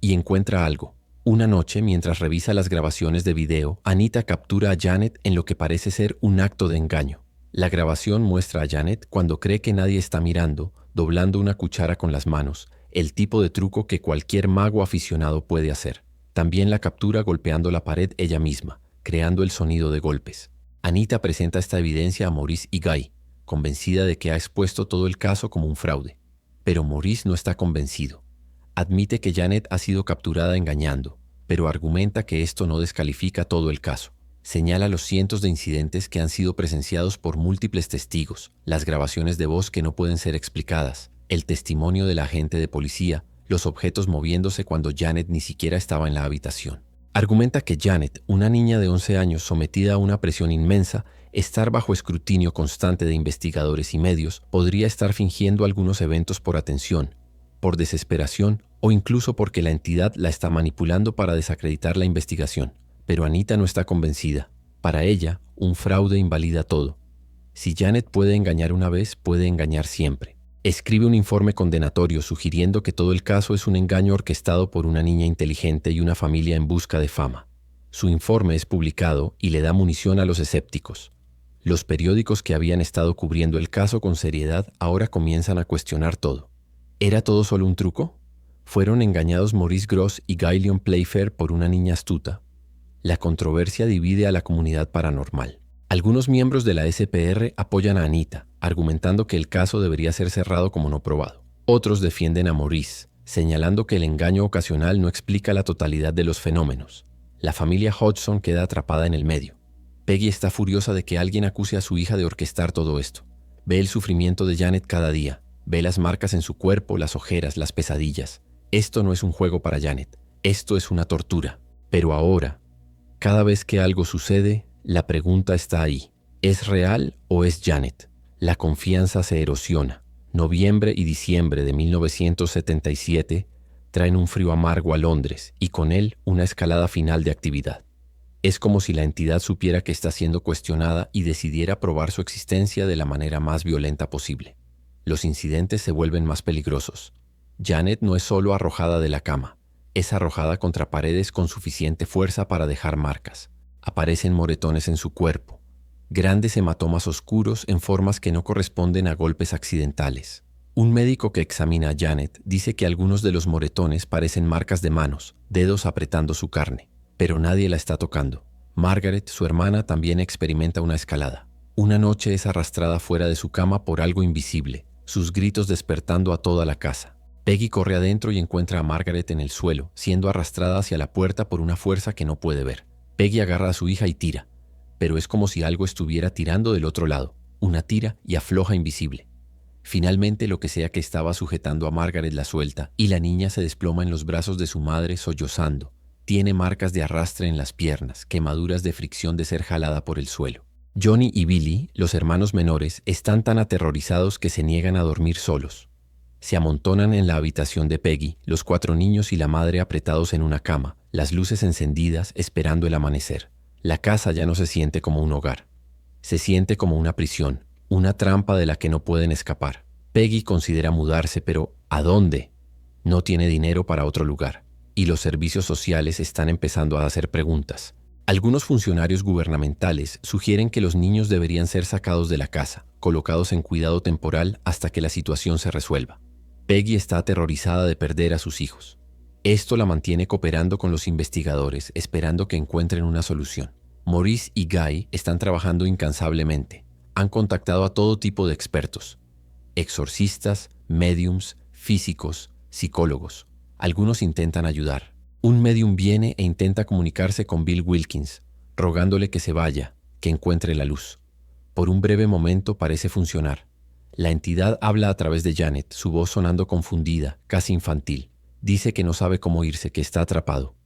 y encuentra algo. Una noche, mientras revisa las grabaciones de video, Anita captura a Janet en lo que parece ser un acto de engaño. La grabación muestra a Janet cuando cree que nadie está mirando, doblando una cuchara con las manos, el tipo de truco que cualquier mago aficionado puede hacer. También la captura golpeando la pared ella misma, creando el sonido de golpes. Anita presenta esta evidencia a Maurice y Guy, convencida de que ha expuesto todo el caso como un fraude. Pero Maurice no está convencido. Admite que Janet ha sido capturada engañando, pero argumenta que esto no descalifica todo el caso. Señala los cientos de incidentes que han sido presenciados por múltiples testigos, las grabaciones de voz que no pueden ser explicadas, el testimonio del agente de policía, los objetos moviéndose cuando Janet ni siquiera estaba en la habitación. Argumenta que Janet, una niña de 11 años sometida a una presión inmensa, estar bajo escrutinio constante de investigadores y medios, podría estar fingiendo algunos eventos por atención, por desesperación o incluso porque la entidad la está manipulando para desacreditar la investigación. Pero Anita no está convencida. Para ella, un fraude invalida todo. Si Janet puede engañar una vez, puede engañar siempre. Escribe un informe condenatorio sugiriendo que todo el caso es un engaño orquestado por una niña inteligente y una familia en busca de fama. Su informe es publicado y le da munición a los escépticos. Los periódicos que habían estado cubriendo el caso con seriedad ahora comienzan a cuestionar todo. ¿Era todo solo un truco? ¿Fueron engañados Maurice Gross y Guy Lyon Playfair por una niña astuta? La controversia divide a la comunidad paranormal. Algunos miembros de la SPR apoyan a Anita, argumentando que el caso debería ser cerrado como no probado. Otros defienden a Maurice, señalando que el engaño ocasional no explica la totalidad de los fenómenos. La familia Hodgson queda atrapada en el medio. Peggy está furiosa de que alguien acuse a su hija de orquestar todo esto. Ve el sufrimiento de Janet cada día. Ve las marcas en su cuerpo, las ojeras, las pesadillas. Esto no es un juego para Janet. Esto es una tortura. Pero ahora, cada vez que algo sucede, la pregunta está ahí. ¿Es real o es Janet? La confianza se erosiona. Noviembre y diciembre de 1977 traen un frío amargo a Londres y con él una escalada final de actividad. Es como si la entidad supiera que está siendo cuestionada y decidiera probar su existencia de la manera más violenta posible. Los incidentes se vuelven más peligrosos. Janet no es solo arrojada de la cama, es arrojada contra paredes con suficiente fuerza para dejar marcas. Aparecen moretones en su cuerpo, grandes hematomas oscuros en formas que no corresponden a golpes accidentales. Un médico que examina a Janet dice que algunos de los moretones parecen marcas de manos, dedos apretando su carne, pero nadie la está tocando. Margaret, su hermana, también experimenta una escalada. Una noche es arrastrada fuera de su cama por algo invisible, sus gritos despertando a toda la casa. Peggy corre adentro y encuentra a Margaret en el suelo, siendo arrastrada hacia la puerta por una fuerza que no puede ver. Peggy agarra a su hija y tira, pero es como si algo estuviera tirando del otro lado, una tira y afloja invisible. Finalmente, lo que sea que estaba sujetando a Margaret la suelta y la niña se desploma en los brazos de su madre sollozando. Tiene marcas de arrastre en las piernas, quemaduras de fricción de ser jalada por el suelo. Johnny y Billy, los hermanos menores, están tan aterrorizados que se niegan a dormir solos. Se amontonan en la habitación de Peggy, los 4 niños y la madre apretados en una cama, las luces encendidas esperando el amanecer. La casa ya no se siente como un hogar. Se siente como una prisión, una trampa de la que no pueden escapar. Peggy considera mudarse, pero ¿a dónde? No tiene dinero para otro lugar. Y los servicios sociales están empezando a hacer preguntas. Algunos funcionarios gubernamentales sugieren que los niños deberían ser sacados de la casa, colocados en cuidado temporal hasta que la situación se resuelva. Peggy está aterrorizada de perder a sus hijos. Esto la mantiene cooperando con los investigadores, esperando que encuentren una solución. Maurice y Guy están trabajando incansablemente. Han contactado a todo tipo de expertos: exorcistas, médiums, físicos, psicólogos. Algunos intentan ayudar. Un médium viene e intenta comunicarse con Bill Wilkins, rogándole que se vaya, que encuentre la luz. Por un breve momento parece funcionar. La entidad habla a través de Janet, su voz sonando confundida, casi infantil. Dice que no sabe cómo irse, que está atrapado.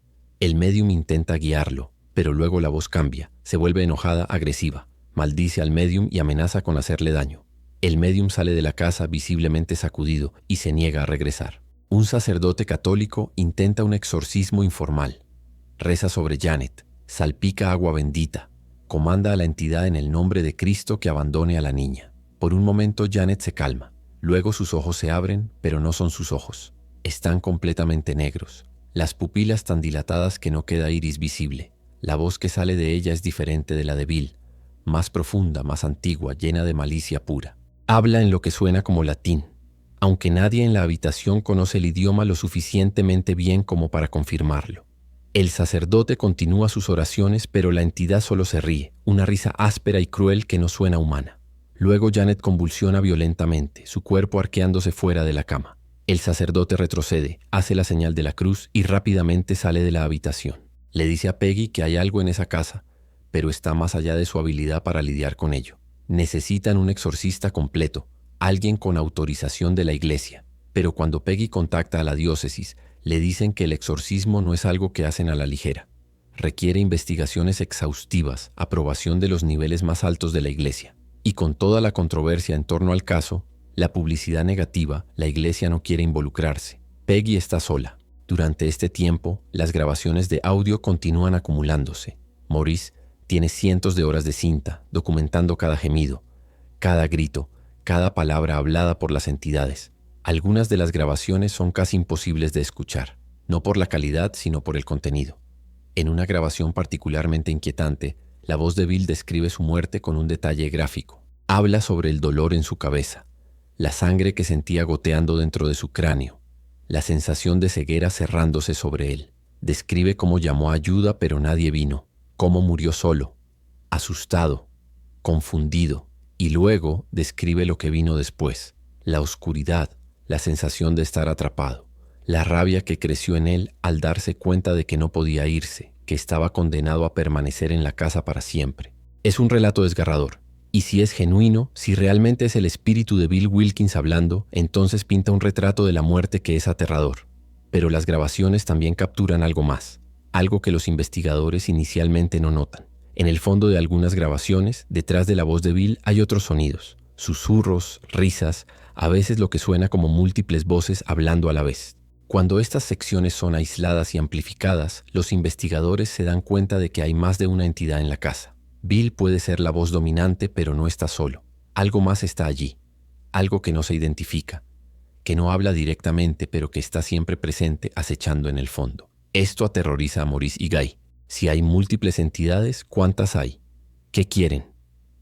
El médium intenta guiarlo, pero luego la voz cambia, se vuelve enojada, agresiva, maldice al médium y amenaza con hacerle daño. El médium sale de la casa visiblemente sacudido y se niega a regresar. Un sacerdote católico intenta un exorcismo informal. Reza sobre Janet, salpica agua bendita, comanda a la entidad en el nombre de Cristo que abandone a la niña. Por un momento Janet se calma. Luego sus ojos se abren, pero no son sus ojos. Están completamente negros. Las pupilas tan dilatadas que no queda iris visible. La voz que sale de ella es diferente de la de Bill, más profunda, más antigua, llena de malicia pura. Habla en lo que suena como latín, aunque nadie en la habitación conoce el idioma lo suficientemente bien como para confirmarlo. El sacerdote continúa sus oraciones, pero la entidad solo se ríe, una risa áspera y cruel que no suena humana. Luego Janet convulsiona violentamente, su cuerpo arqueándose fuera de la cama. El sacerdote retrocede, hace la señal de la cruz y rápidamente sale de la habitación. Le dice a Peggy que hay algo en esa casa, pero está más allá de su habilidad para lidiar con ello. Necesitan un exorcista completo, alguien con autorización de la iglesia. Pero cuando Peggy contacta a la diócesis, le dicen que el exorcismo no es algo que hacen a la ligera. Requiere investigaciones exhaustivas, aprobación de los niveles más altos de la iglesia. Y con toda la controversia en torno al caso, la publicidad negativa, la iglesia no quiere involucrarse. Peggy está sola. Durante este tiempo, las grabaciones de audio continúan acumulándose. Maurice tiene cientos de horas de cinta, documentando cada gemido, cada grito, cada palabra hablada por las entidades. Algunas de las grabaciones son casi imposibles de escuchar, no por la calidad, sino por el contenido. En una grabación particularmente inquietante, la voz de Bill describe su muerte con un detalle gráfico. Habla sobre el dolor en su cabeza, la sangre que sentía goteando dentro de su cráneo, la sensación de ceguera cerrándose sobre él. Describe cómo llamó a ayuda pero nadie vino, cómo murió solo, asustado, confundido, y luego describe lo que vino después, la oscuridad, la sensación de estar atrapado, la rabia que creció en él al darse cuenta de que no podía irse, que estaba condenado a permanecer en la casa para siempre. Es un relato desgarrador. Y si es genuino, si realmente es el espíritu de Bill Wilkins hablando, entonces pinta un retrato de la muerte que es aterrador. Pero las grabaciones también capturan algo más, algo que los investigadores inicialmente no notan. En el fondo de algunas grabaciones, detrás de la voz de Bill hay otros sonidos, susurros, risas, a veces lo que suena como múltiples voces hablando a la vez. Cuando estas secciones son aisladas y amplificadas, los investigadores se dan cuenta de que hay más de una entidad en la casa. Bill puede ser la voz dominante, pero no está solo. Algo más está allí, algo que no se identifica, que no habla directamente, pero que está siempre presente acechando en el fondo. Esto aterroriza a Maurice y Guy. Si hay múltiples entidades, ¿cuántas hay? ¿Qué quieren?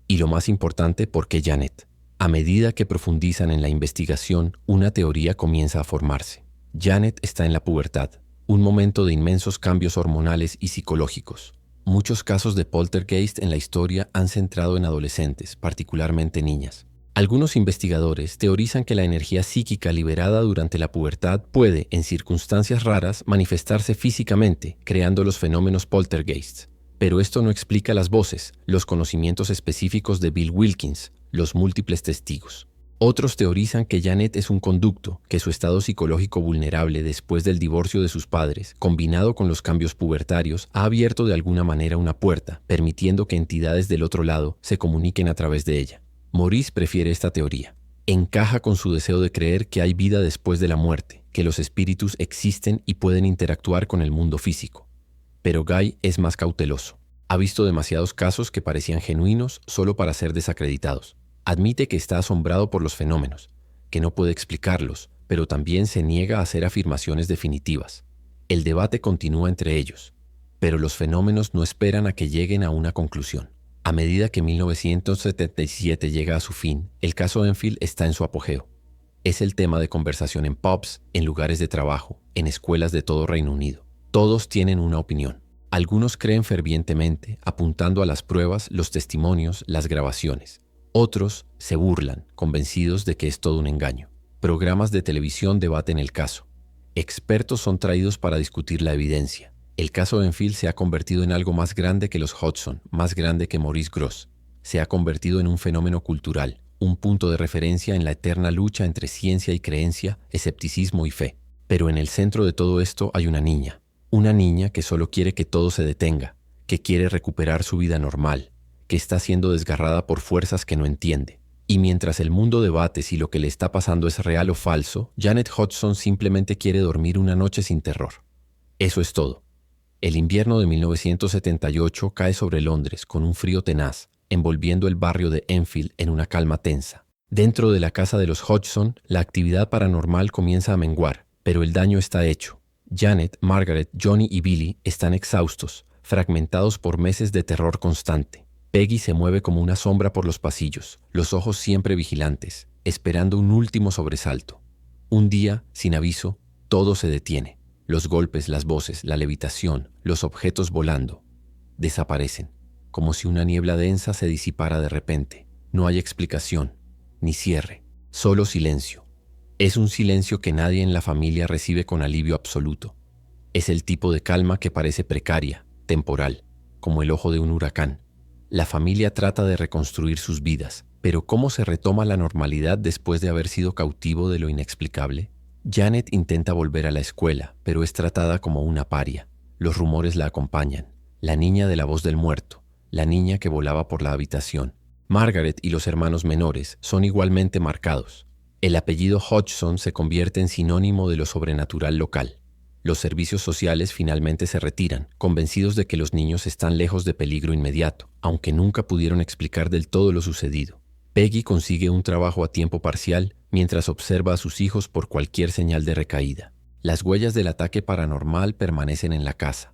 Y lo más importante, ¿por qué Janet? A medida que profundizan en la investigación, una teoría comienza a formarse. Janet está en la pubertad, un momento de inmensos cambios hormonales y psicológicos. Muchos casos de poltergeist en la historia han centrado en adolescentes, particularmente niñas. Algunos investigadores teorizan que la energía psíquica liberada durante la pubertad puede, en circunstancias raras, manifestarse físicamente, creando los fenómenos poltergeist. Pero esto no explica las voces, los conocimientos específicos de Bill Wilkins, los múltiples testigos. Otros teorizan que Janet es un conducto, que su estado psicológico vulnerable después del divorcio de sus padres, combinado con los cambios pubertarios, ha abierto de alguna manera una puerta, permitiendo que entidades del otro lado se comuniquen a través de ella. Maurice prefiere esta teoría. Encaja con su deseo de creer que hay vida después de la muerte, que los espíritus existen y pueden interactuar con el mundo físico. Pero Guy es más cauteloso. Ha visto demasiados casos que parecían genuinos solo para ser desacreditados. Admite que está asombrado por los fenómenos, que no puede explicarlos, pero también se niega a hacer afirmaciones definitivas. El debate continúa entre ellos, pero los fenómenos no esperan a que lleguen a una conclusión. A medida que 1977 llega a su fin, el caso Enfield está en su apogeo. Es el tema de conversación en pubs, en lugares de trabajo, en escuelas de todo Reino Unido. Todos tienen una opinión. Algunos creen fervientemente, apuntando a las pruebas, los testimonios, las grabaciones. Otros se burlan, convencidos de que es todo un engaño. Programas de televisión debaten el caso. Expertos son traídos para discutir la evidencia. El caso Enfield se ha convertido en algo más grande que los Hodgson, más grande que Maurice Grosse. Se ha convertido en un fenómeno cultural, un punto de referencia en la eterna lucha entre ciencia y creencia, escepticismo y fe. Pero en el centro de todo esto hay una niña que solo quiere que todo se detenga, que quiere recuperar su vida normal, que está siendo desgarrada por fuerzas que no entiende. Y mientras el mundo debate si lo que le está pasando es real o falso, Janet Hodgson simplemente quiere dormir una noche sin terror. Eso es todo. El invierno de 1978 cae sobre Londres con un frío tenaz, envolviendo el barrio de Enfield en una calma tensa. Dentro de la casa de los Hodgson, la actividad paranormal comienza a menguar, pero el daño está hecho. Janet, Margaret, Johnny y Billy están exhaustos, fragmentados por meses de terror constante. Peggy se mueve como una sombra por los pasillos, los ojos siempre vigilantes, esperando un último sobresalto. Un día, sin aviso, todo se detiene. Los golpes, las voces, la levitación, los objetos volando. Desaparecen, como si una niebla densa se disipara de repente. No hay explicación, ni cierre, solo silencio. Es un silencio que nadie en la familia recibe con alivio absoluto. Es el tipo de calma que parece precaria, temporal, como el ojo de un huracán. La familia trata de reconstruir sus vidas, pero ¿cómo se retoma la normalidad después de haber sido cautivo de lo inexplicable? Janet intenta volver a la escuela, pero es tratada como una paria. Los rumores la acompañan. La niña de la voz del muerto, la niña que volaba por la habitación. Margaret y los hermanos menores son igualmente marcados. El apellido Hodgson se convierte en sinónimo de lo sobrenatural local. Los servicios sociales finalmente se retiran, convencidos de que los niños están lejos de peligro inmediato, aunque nunca pudieron explicar del todo lo sucedido. Peggy consigue un trabajo a tiempo parcial mientras observa a sus hijos por cualquier señal de recaída. Las huellas del ataque paranormal permanecen en la casa.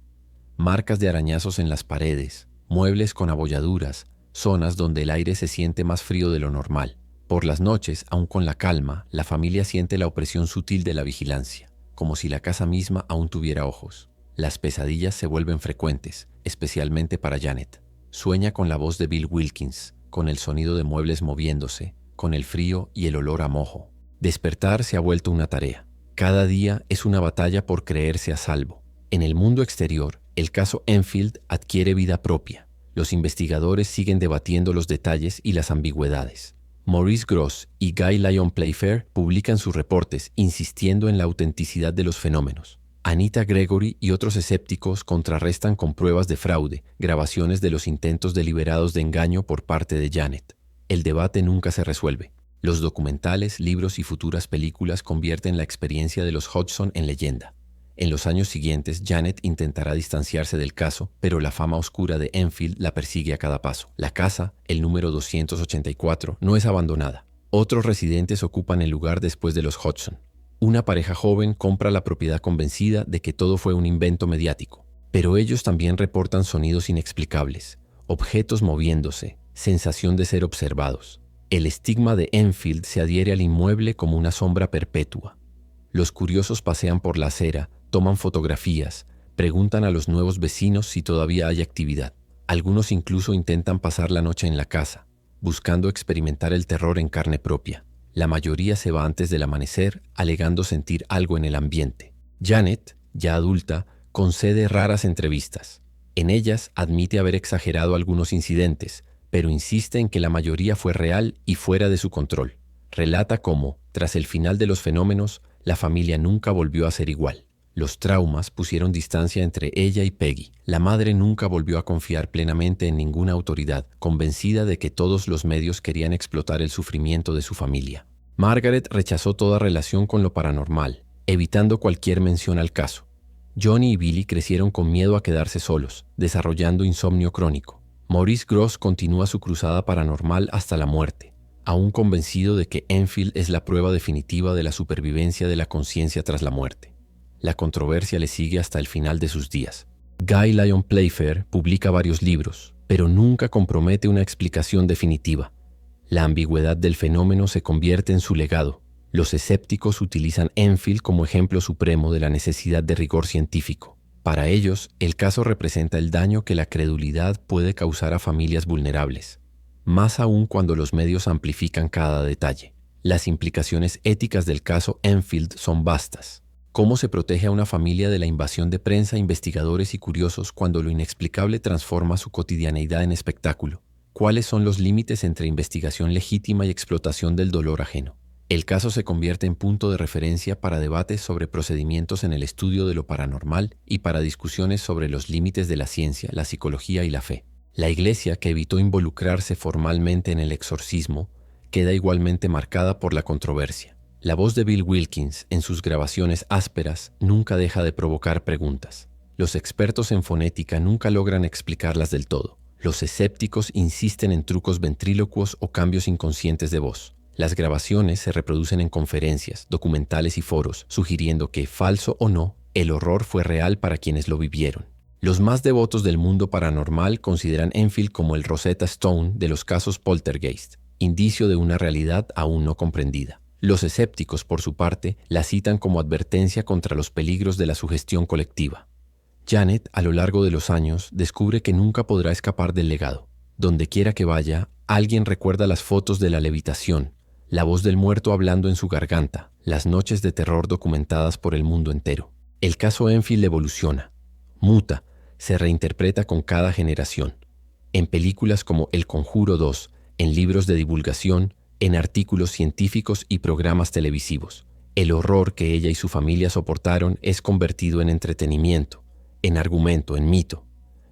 Marcas de arañazos en las paredes, muebles con abolladuras, zonas donde el aire se siente más frío de lo normal. Por las noches, aun con la calma, la familia siente la opresión sutil de la vigilancia, como si la casa misma aún tuviera ojos. Las pesadillas se vuelven frecuentes, especialmente para Janet. Sueña con la voz de Bill Wilkins, con el sonido de muebles moviéndose, con el frío y el olor a mojo. Despertar se ha vuelto una tarea. Cada día es una batalla por creerse a salvo. En el mundo exterior, el caso Enfield adquiere vida propia. Los investigadores siguen debatiendo los detalles y las ambigüedades. Maurice Grosse y Guy Lyon Playfair publican sus reportes insistiendo en la autenticidad de los fenómenos. Anita Gregory y otros escépticos contrarrestan con pruebas de fraude, grabaciones de los intentos deliberados de engaño por parte de Janet. El debate nunca se resuelve. Los documentales, libros y futuras películas convierten la experiencia de los Hodgson en leyenda. En los años siguientes, Janet intentará distanciarse del caso, pero la fama oscura de Enfield la persigue a cada paso. La casa, el número 284, no es abandonada. Otros residentes ocupan el lugar después de los Hodgson. Una pareja joven compra la propiedad convencida de que todo fue un invento mediático. Pero ellos también reportan sonidos inexplicables, objetos moviéndose, sensación de ser observados. El estigma de Enfield se adhiere al inmueble como una sombra perpetua. Los curiosos pasean por la acera, toman fotografías, preguntan a los nuevos vecinos si todavía hay actividad. Algunos incluso intentan pasar la noche en la casa, buscando experimentar el terror en carne propia. La mayoría se va antes del amanecer, alegando sentir algo en el ambiente. Janet, ya adulta, concede raras entrevistas. En ellas admite haber exagerado algunos incidentes, pero insiste en que la mayoría fue real y fuera de su control. Relata cómo, tras el final de los fenómenos, la familia nunca volvió a ser igual. Los traumas pusieron distancia entre ella y Peggy. La madre nunca volvió a confiar plenamente en ninguna autoridad, convencida de que todos los medios querían explotar el sufrimiento de su familia. Margaret rechazó toda relación con lo paranormal, evitando cualquier mención al caso. Johnny y Billy crecieron con miedo a quedarse solos, desarrollando insomnio crónico. Maurice Grosse continúa su cruzada paranormal hasta la muerte, aún convencido de que Enfield es la prueba definitiva de la supervivencia de la conciencia tras la muerte. La controversia le sigue hasta el final de sus días. Guy Lyon Playfair publica varios libros, pero nunca compromete una explicación definitiva. La ambigüedad del fenómeno se convierte en su legado. Los escépticos utilizan Enfield como ejemplo supremo de la necesidad de rigor científico. Para ellos, el caso representa el daño que la credulidad puede causar a familias vulnerables, más aún cuando los medios amplifican cada detalle. Las implicaciones éticas del caso Enfield son vastas. ¿Cómo se protege a una familia de la invasión de prensa, investigadores y curiosos cuando lo inexplicable transforma su cotidianeidad en espectáculo? ¿Cuáles son los límites entre investigación legítima y explotación del dolor ajeno? El caso se convierte en punto de referencia para debates sobre procedimientos en el estudio de lo paranormal y para discusiones sobre los límites de la ciencia, la psicología y la fe. La Iglesia, que evitó involucrarse formalmente en el exorcismo, queda igualmente marcada por la controversia. La voz de Bill Wilkins, en sus grabaciones ásperas, nunca deja de provocar preguntas. Los expertos en fonética nunca logran explicarlas del todo. Los escépticos insisten en trucos ventrílocuos o cambios inconscientes de voz. Las grabaciones se reproducen en conferencias, documentales y foros, sugiriendo que, falso o no, el horror fue real para quienes lo vivieron. Los más devotos del mundo paranormal consideran Enfield como el Rosetta Stone de los casos poltergeist, indicio de una realidad aún no comprendida. Los escépticos, por su parte, la citan como advertencia contra los peligros de la sugestión colectiva. Janet, a lo largo de los años, descubre que nunca podrá escapar del legado. Donde quiera que vaya, alguien recuerda las fotos de la levitación, la voz del muerto hablando en su garganta, las noches de terror documentadas por el mundo entero. El caso Enfield evoluciona, muta, se reinterpreta con cada generación. En películas como El Conjuro 2, en libros de divulgación, en artículos científicos y programas televisivos. El horror que ella y su familia soportaron es convertido en entretenimiento, en argumento, en mito.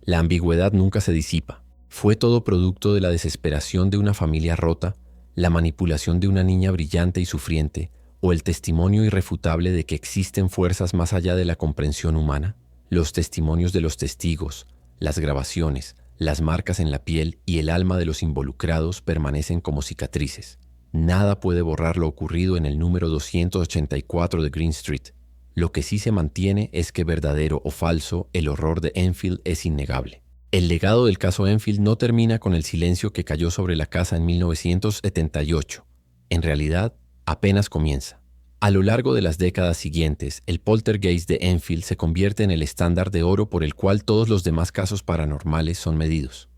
La ambigüedad nunca se disipa. ¿Fue todo producto de la desesperación de una familia rota, la manipulación de una niña brillante y sufriente, o el testimonio irrefutable de que existen fuerzas más allá de la comprensión humana? Los testimonios de los testigos, las grabaciones, las marcas en la piel y el alma de los involucrados permanecen como cicatrices. Nada puede borrar lo ocurrido en el número 284 de Green Street. Lo que sí se mantiene es que, verdadero o falso, el horror de Enfield es innegable. El legado del caso Enfield no termina con el silencio que cayó sobre la casa en 1978. En realidad, apenas comienza. A lo largo de las décadas siguientes, el poltergeist de Enfield se convierte en el estándar de oro por el cual todos los demás casos paranormales son medidos.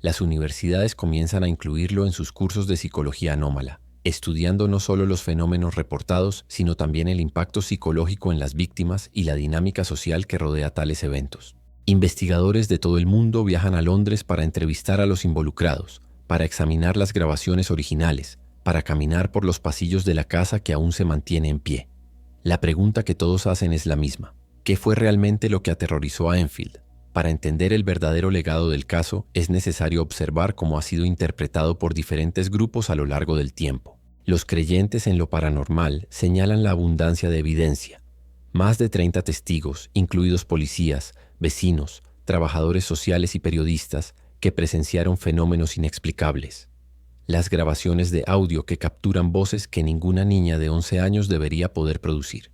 Las universidades comienzan a incluirlo en sus cursos de psicología anómala, estudiando no solo los fenómenos reportados, sino también el impacto psicológico en las víctimas y la dinámica social que rodea tales eventos. Investigadores de todo el mundo viajan a Londres para entrevistar a los involucrados, para examinar las grabaciones originales, para caminar por los pasillos de la casa que aún se mantiene en pie. La pregunta que todos hacen es la misma: ¿qué fue realmente lo que aterrorizó a Enfield? Para entender el verdadero legado del caso, es necesario observar cómo ha sido interpretado por diferentes grupos a lo largo del tiempo. Los creyentes en lo paranormal señalan la abundancia de evidencia. Más de 30 testigos, incluidos policías, vecinos, trabajadores sociales y periodistas, que presenciaron fenómenos inexplicables. Las grabaciones de audio que capturan voces que ninguna niña de 11 años debería poder producir.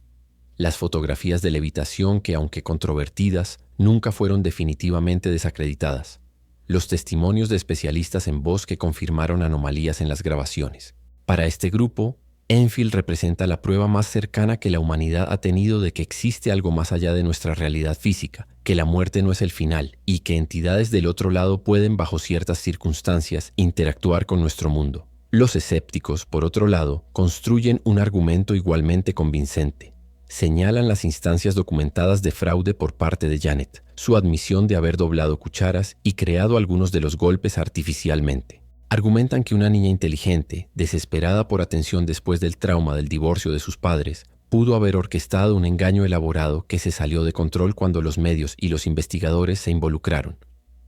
Las fotografías de levitación que, aunque controvertidas, nunca fueron definitivamente desacreditadas. Los testimonios de especialistas en voz que confirmaron anomalías en las grabaciones. Para este grupo, Enfield representa la prueba más cercana que la humanidad ha tenido de que existe algo más allá de nuestra realidad física, que la muerte no es el final y que entidades del otro lado pueden, bajo ciertas circunstancias, interactuar con nuestro mundo. Los escépticos, por otro lado, construyen un argumento igualmente convincente. Señalan las instancias documentadas de fraude por parte de Janet, su admisión de haber doblado cucharas y creado algunos de los golpes artificialmente. Argumentan que una niña inteligente, desesperada por atención después del trauma del divorcio de sus padres, pudo haber orquestado un engaño elaborado que se salió de control cuando los medios y los investigadores se involucraron.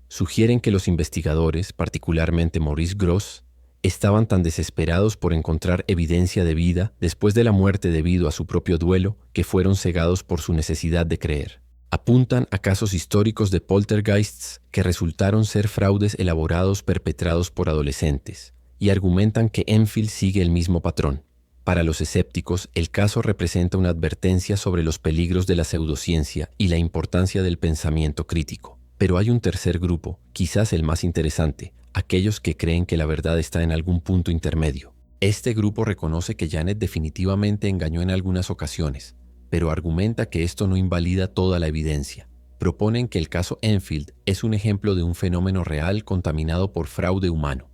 Sugieren que los investigadores, particularmente Maurice Grosse, estaban tan desesperados por encontrar evidencia de vida después de la muerte debido a su propio duelo que fueron cegados por su necesidad de creer. Apuntan a casos históricos de poltergeists que resultaron ser fraudes elaborados perpetrados por adolescentes y argumentan que Enfield sigue el mismo patrón. Para los escépticos, el caso representa una advertencia sobre los peligros de la pseudociencia y la importancia del pensamiento crítico. Pero hay un tercer grupo, quizás el más interesante, aquellos que creen que la verdad está en algún punto intermedio. Este grupo reconoce que Janet definitivamente engañó en algunas ocasiones, pero argumenta que esto no invalida toda la evidencia. Proponen que el caso Enfield es un ejemplo de un fenómeno real contaminado por fraude humano,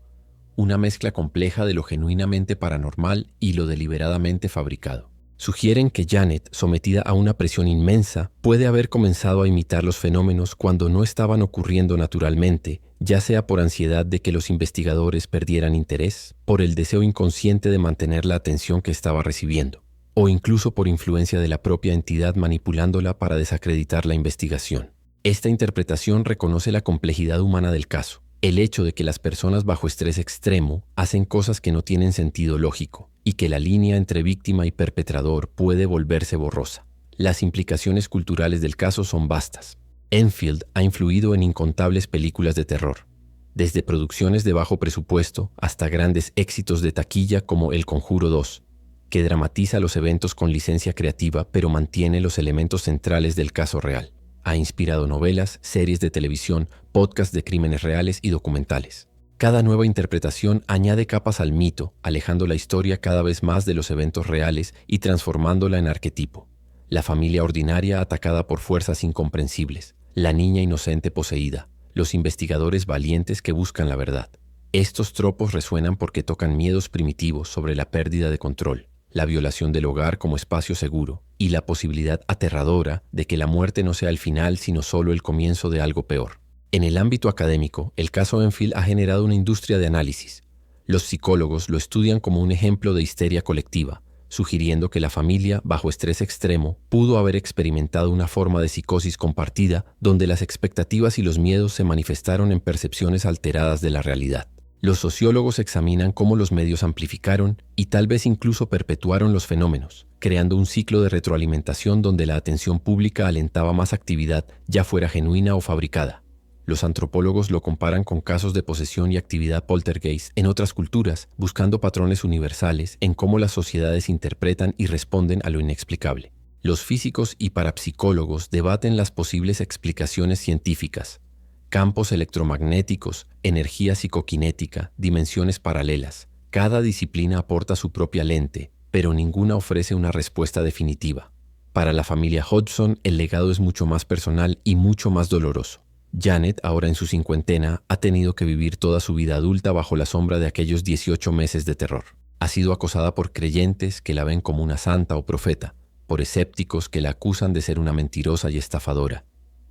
una mezcla compleja de lo genuinamente paranormal y lo deliberadamente fabricado. Sugieren que Janet, sometida a una presión inmensa, puede haber comenzado a imitar los fenómenos cuando no estaban ocurriendo naturalmente, ya sea por ansiedad de que los investigadores perdieran interés, por el deseo inconsciente de mantener la atención que estaba recibiendo, o incluso por influencia de la propia entidad manipulándola para desacreditar la investigación. Esta interpretación reconoce la complejidad humana del caso. El hecho de que las personas bajo estrés extremo hacen cosas que no tienen sentido lógico y que la línea entre víctima y perpetrador puede volverse borrosa. Las implicaciones culturales del caso son vastas. Enfield ha influido en incontables películas de terror, desde producciones de bajo presupuesto hasta grandes éxitos de taquilla como El Conjuro 2, que dramatiza los eventos con licencia creativa pero mantiene los elementos centrales del caso real. Ha inspirado novelas, series de televisión, podcasts de crímenes reales y documentales. Cada nueva interpretación añade capas al mito, alejando la historia cada vez más de los eventos reales y transformándola en arquetipo. La familia ordinaria atacada por fuerzas incomprensibles, la niña inocente poseída, los investigadores valientes que buscan la verdad. Estos tropos resuenan porque tocan miedos primitivos sobre la pérdida de control, la violación del hogar como espacio seguro y la posibilidad aterradora de que la muerte no sea el final sino solo el comienzo de algo peor. En el ámbito académico, el caso Enfield ha generado una industria de análisis. Los psicólogos lo estudian como un ejemplo de histeria colectiva, sugiriendo que la familia, bajo estrés extremo, pudo haber experimentado una forma de psicosis compartida donde las expectativas y los miedos se manifestaron en percepciones alteradas de la realidad. Los sociólogos examinan cómo los medios amplificaron y tal vez incluso perpetuaron los fenómenos, creando un ciclo de retroalimentación donde la atención pública alentaba más actividad, ya fuera genuina o fabricada. Los antropólogos lo comparan con casos de posesión y actividad poltergeist en otras culturas, buscando patrones universales en cómo las sociedades interpretan y responden a lo inexplicable. Los físicos y parapsicólogos debaten las posibles explicaciones científicas: campos electromagnéticos, energía psicoquinética, dimensiones paralelas. Cada disciplina aporta su propia lente, pero ninguna ofrece una respuesta definitiva. Para la familia Hodgson, el legado es mucho más personal y mucho más doloroso. Janet, ahora en su cincuentena, ha tenido que vivir toda su vida adulta bajo la sombra de aquellos 18 meses de terror. Ha sido acosada por creyentes que la ven como una santa o profeta, por escépticos que la acusan de ser una mentirosa y estafadora,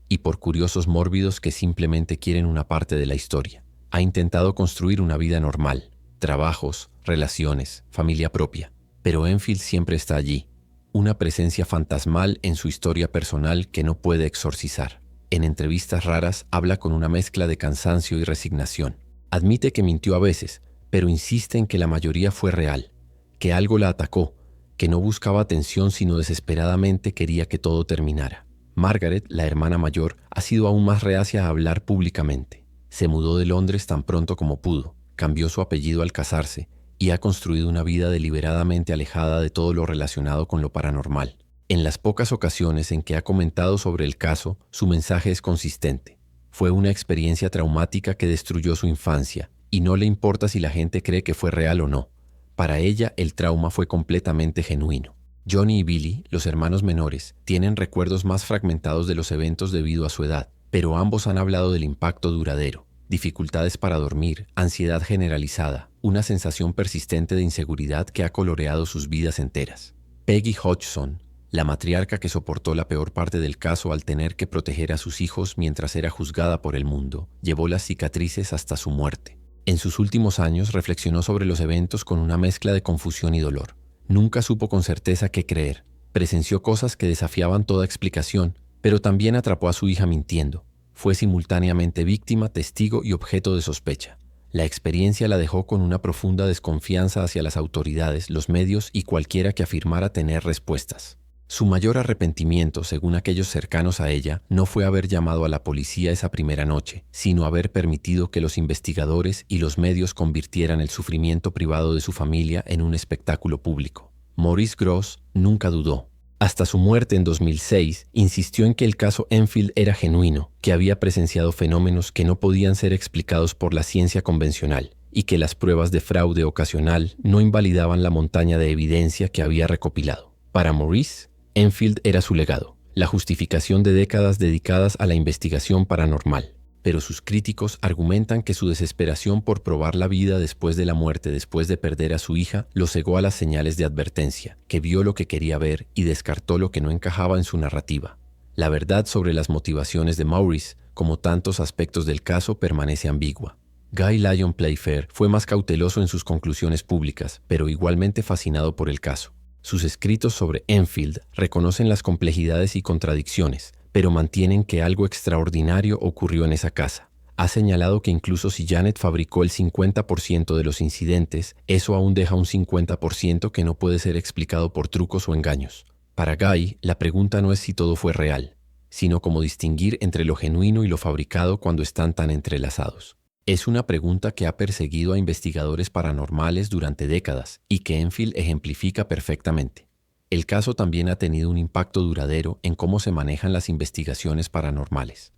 y por curiosos mórbidos que simplemente quieren una parte de la historia. Ha intentado construir una vida normal, trabajos, relaciones, familia propia, pero Enfield siempre está allí, una presencia fantasmal en su historia personal que no puede exorcizar. En entrevistas raras habla con una mezcla de cansancio y resignación. Admite que mintió a veces, pero insiste en que la mayoría fue real, que algo la atacó, que no buscaba atención sino desesperadamente quería que todo terminara. Margaret, la hermana mayor, ha sido aún más reacia a hablar públicamente. Se mudó de Londres tan pronto como pudo, cambió su apellido al casarse y ha construido una vida deliberadamente alejada de todo lo relacionado con lo paranormal. En las pocas ocasiones en que ha comentado sobre el caso, su mensaje es consistente. Fue una experiencia traumática que destruyó su infancia y no le importa si la gente cree que fue real o no. Para ella, el trauma fue completamente genuino. Johnny y Billy, los hermanos menores, tienen recuerdos más fragmentados de los eventos debido a su edad, pero ambos han hablado del impacto duradero, dificultades para dormir, ansiedad generalizada, una sensación persistente de inseguridad que ha coloreado sus vidas enteras. Peggy Hodgson, la matriarca que soportó la peor parte del caso al tener que proteger a sus hijos mientras era juzgada por el mundo, llevó las cicatrices hasta su muerte. En sus últimos años reflexionó sobre los eventos con una mezcla de confusión y dolor. Nunca supo con certeza qué creer. Presenció cosas que desafiaban toda explicación, pero también atrapó a su hija mintiendo. Fue simultáneamente víctima, testigo y objeto de sospecha. La experiencia la dejó con una profunda desconfianza hacia las autoridades, los medios y cualquiera que afirmara tener respuestas. Su mayor arrepentimiento, según aquellos cercanos a ella, no fue haber llamado a la policía esa primera noche, sino haber permitido que los investigadores y los medios convirtieran el sufrimiento privado de su familia en un espectáculo público. Maurice Grosse nunca dudó. Hasta su muerte en 2006, insistió en que el caso Enfield era genuino, que había presenciado fenómenos que no podían ser explicados por la ciencia convencional y que las pruebas de fraude ocasional no invalidaban la montaña de evidencia que había recopilado. Para Maurice, Enfield era su legado, la justificación de décadas dedicadas a la investigación paranormal. Pero sus críticos argumentan que su desesperación por probar la vida después de la muerte, después de perder a su hija, lo cegó a las señales de advertencia, que vio lo que quería ver y descartó lo que no encajaba en su narrativa. La verdad sobre las motivaciones de Maurice, como tantos aspectos del caso, permanece ambigua. Guy Lyon Playfair fue más cauteloso en sus conclusiones públicas, pero igualmente fascinado por el caso. Sus escritos sobre Enfield reconocen las complejidades y contradicciones, pero mantienen que algo extraordinario ocurrió en esa casa, Ha señalado que incluso si Janet fabricó el 50% de los incidentes, eso aún deja un 50% que no puede ser explicado por trucos o engaños. Para Guy, la pregunta no es si todo fue real, sino cómo distinguir entre lo genuino y lo fabricado cuando están tan entrelazados. Es una pregunta que ha perseguido a investigadores paranormales durante décadas y que Enfield ejemplifica perfectamente. El caso también ha tenido un impacto duradero en cómo se manejan las investigaciones paranormales.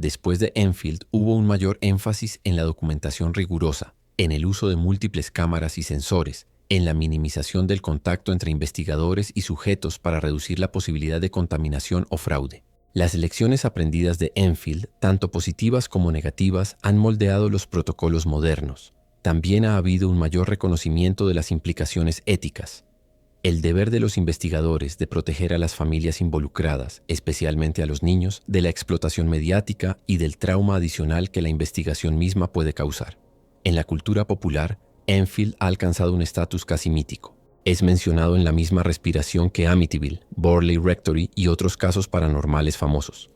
Después de Enfield hubo un mayor énfasis en la documentación rigurosa, en el uso de múltiples cámaras y sensores, en la minimización del contacto entre investigadores y sujetos para reducir la posibilidad de contaminación o fraude. Las lecciones aprendidas de Enfield, tanto positivas como negativas, han moldeado los protocolos modernos. También ha habido un mayor reconocimiento de las implicaciones éticas. El deber de los investigadores de proteger a las familias involucradas, especialmente a los niños, de la explotación mediática y del trauma adicional que la investigación misma puede causar. En la cultura popular, Enfield ha alcanzado un estatus casi mítico. Es mencionado en la misma respiración que Amityville, Borley Rectory y otros casos paranormales famosos.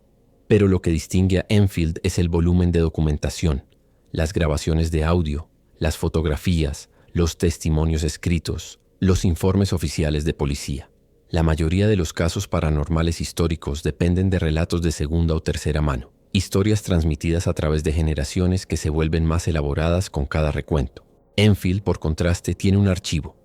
Pero lo que distingue a Enfield es el volumen de documentación, las grabaciones de audio, las fotografías, los testimonios escritos, los informes oficiales de policía. La mayoría de los casos paranormales históricos dependen de relatos de segunda o tercera mano, historias transmitidas a través de generaciones que se vuelven más elaboradas con cada recuento. Enfield, por contraste, tiene un archivo,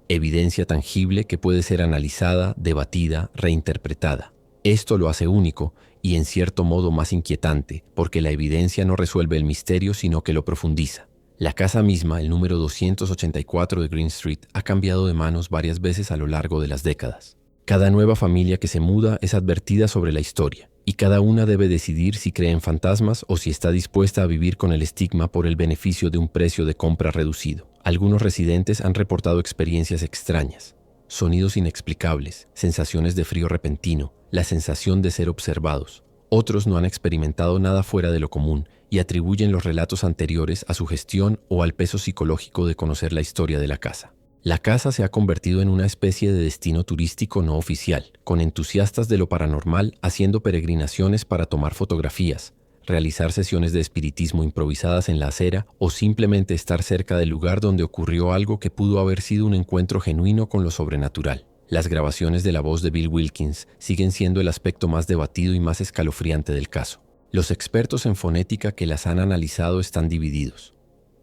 evidencia tangible que puede ser analizada, debatida, reinterpretada. Esto lo hace único y en cierto modo más inquietante, porque la evidencia no resuelve el misterio sino que lo profundiza. La casa misma, el número 284 de Green Street, ha cambiado de manos varias veces a lo largo de las décadas. Cada nueva familia que se muda es advertida sobre la historia, y cada una debe decidir si cree en fantasmas o si está dispuesta a vivir con el estigma por el beneficio de un precio de compra reducido. Algunos residentes han reportado experiencias extrañas, sonidos inexplicables, sensaciones de frío repentino, la sensación de ser observados. Otros no han experimentado nada fuera de lo común y atribuyen los relatos anteriores a su gestión o al peso psicológico de conocer la historia de la casa. La casa se ha convertido en una especie de destino turístico no oficial, con entusiastas de lo paranormal haciendo peregrinaciones para tomar fotografías, realizar sesiones de espiritismo improvisadas en la acera o simplemente estar cerca del lugar donde ocurrió algo que pudo haber sido un encuentro genuino con lo sobrenatural. Las grabaciones de la voz de Bill Wilkins siguen siendo el aspecto más debatido y más escalofriante del caso. Los expertos en fonética que las han analizado están divididos.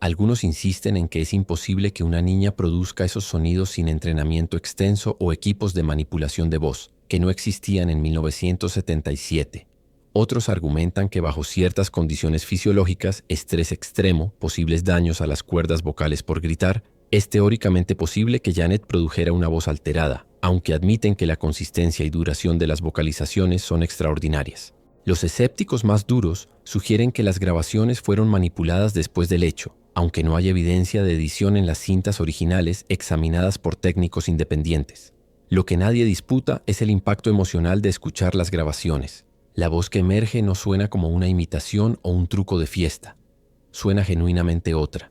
Algunos insisten en que es imposible que una niña produzca esos sonidos sin entrenamiento extenso o equipos de manipulación de voz, que no existían en 1977. Otros argumentan que bajo ciertas condiciones fisiológicas, estrés extremo, posibles daños a las cuerdas vocales por gritar, es teóricamente posible que Janet produjera una voz alterada, aunque admiten que la consistencia y duración de las vocalizaciones son extraordinarias. Los escépticos más duros sugieren que las grabaciones fueron manipuladas después del hecho, aunque no hay evidencia de edición en las cintas originales examinadas por técnicos independientes. Lo que nadie disputa es el impacto emocional de escuchar las grabaciones. La voz que emerge no suena como una imitación o un truco de fiesta. Suena genuinamente otra.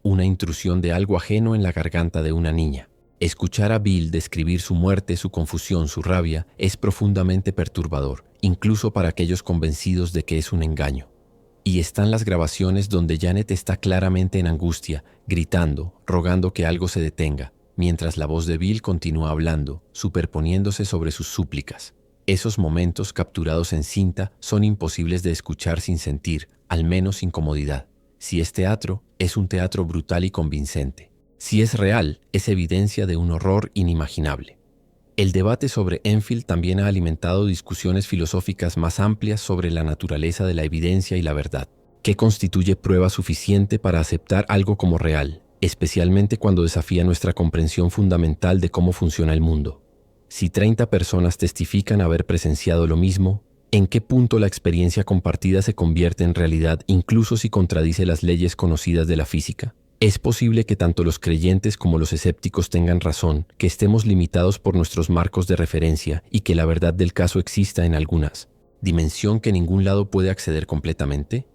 Una intrusión de algo ajeno en la garganta de una niña. Escuchar a Bill describir su muerte, su confusión, su rabia, es profundamente perturbador, incluso para aquellos convencidos de que es un engaño. Y están las grabaciones donde Janet está claramente en angustia, gritando, rogando que algo se detenga, mientras la voz de Bill continúa hablando, superponiéndose sobre sus súplicas. Esos momentos capturados en cinta son imposibles de escuchar sin sentir, al menos incomodidad. Si es teatro, es un teatro brutal y convincente. Si es real, es evidencia de un horror inimaginable. El debate sobre Enfield también ha alimentado discusiones filosóficas más amplias sobre la naturaleza de la evidencia y la verdad. ¿Qué constituye prueba suficiente para aceptar algo como real, especialmente cuando desafía nuestra comprensión fundamental de cómo funciona el mundo? Si 30 personas testifican haber presenciado lo mismo, ¿en qué punto la experiencia compartida se convierte en realidad incluso si contradice las leyes conocidas de la física? Es posible que tanto los creyentes como los escépticos tengan razón, que estemos limitados por nuestros marcos de referencia y que la verdad del caso exista en algunas dimensión que ningún lado puede acceder completamente.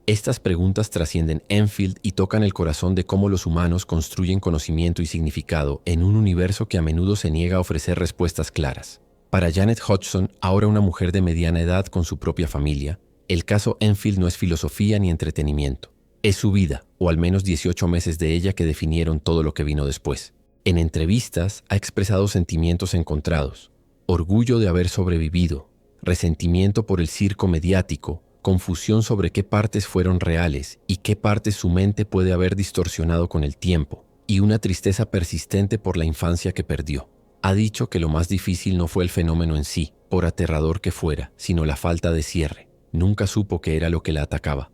Estas preguntas trascienden Enfield y tocan el corazón de cómo los humanos construyen conocimiento y significado en un universo que a menudo se niega a ofrecer respuestas claras. Para Janet Hodgson, ahora una mujer de mediana edad con su propia familia, El caso Enfield no es filosofía ni entretenimiento. Es su vida, o al menos 18 meses de ella que definieron todo lo que vino después. En entrevistas ha expresado sentimientos encontrados: orgullo de haber sobrevivido, resentimiento por el circo mediático, confusión sobre qué partes fueron reales y qué partes su mente puede haber distorsionado con el tiempo, y una tristeza persistente por la infancia que perdió. Ha dicho que lo más difícil no fue el fenómeno en sí, por aterrador que fuera, sino la falta de cierre. Nunca supo qué era lo que la atacaba.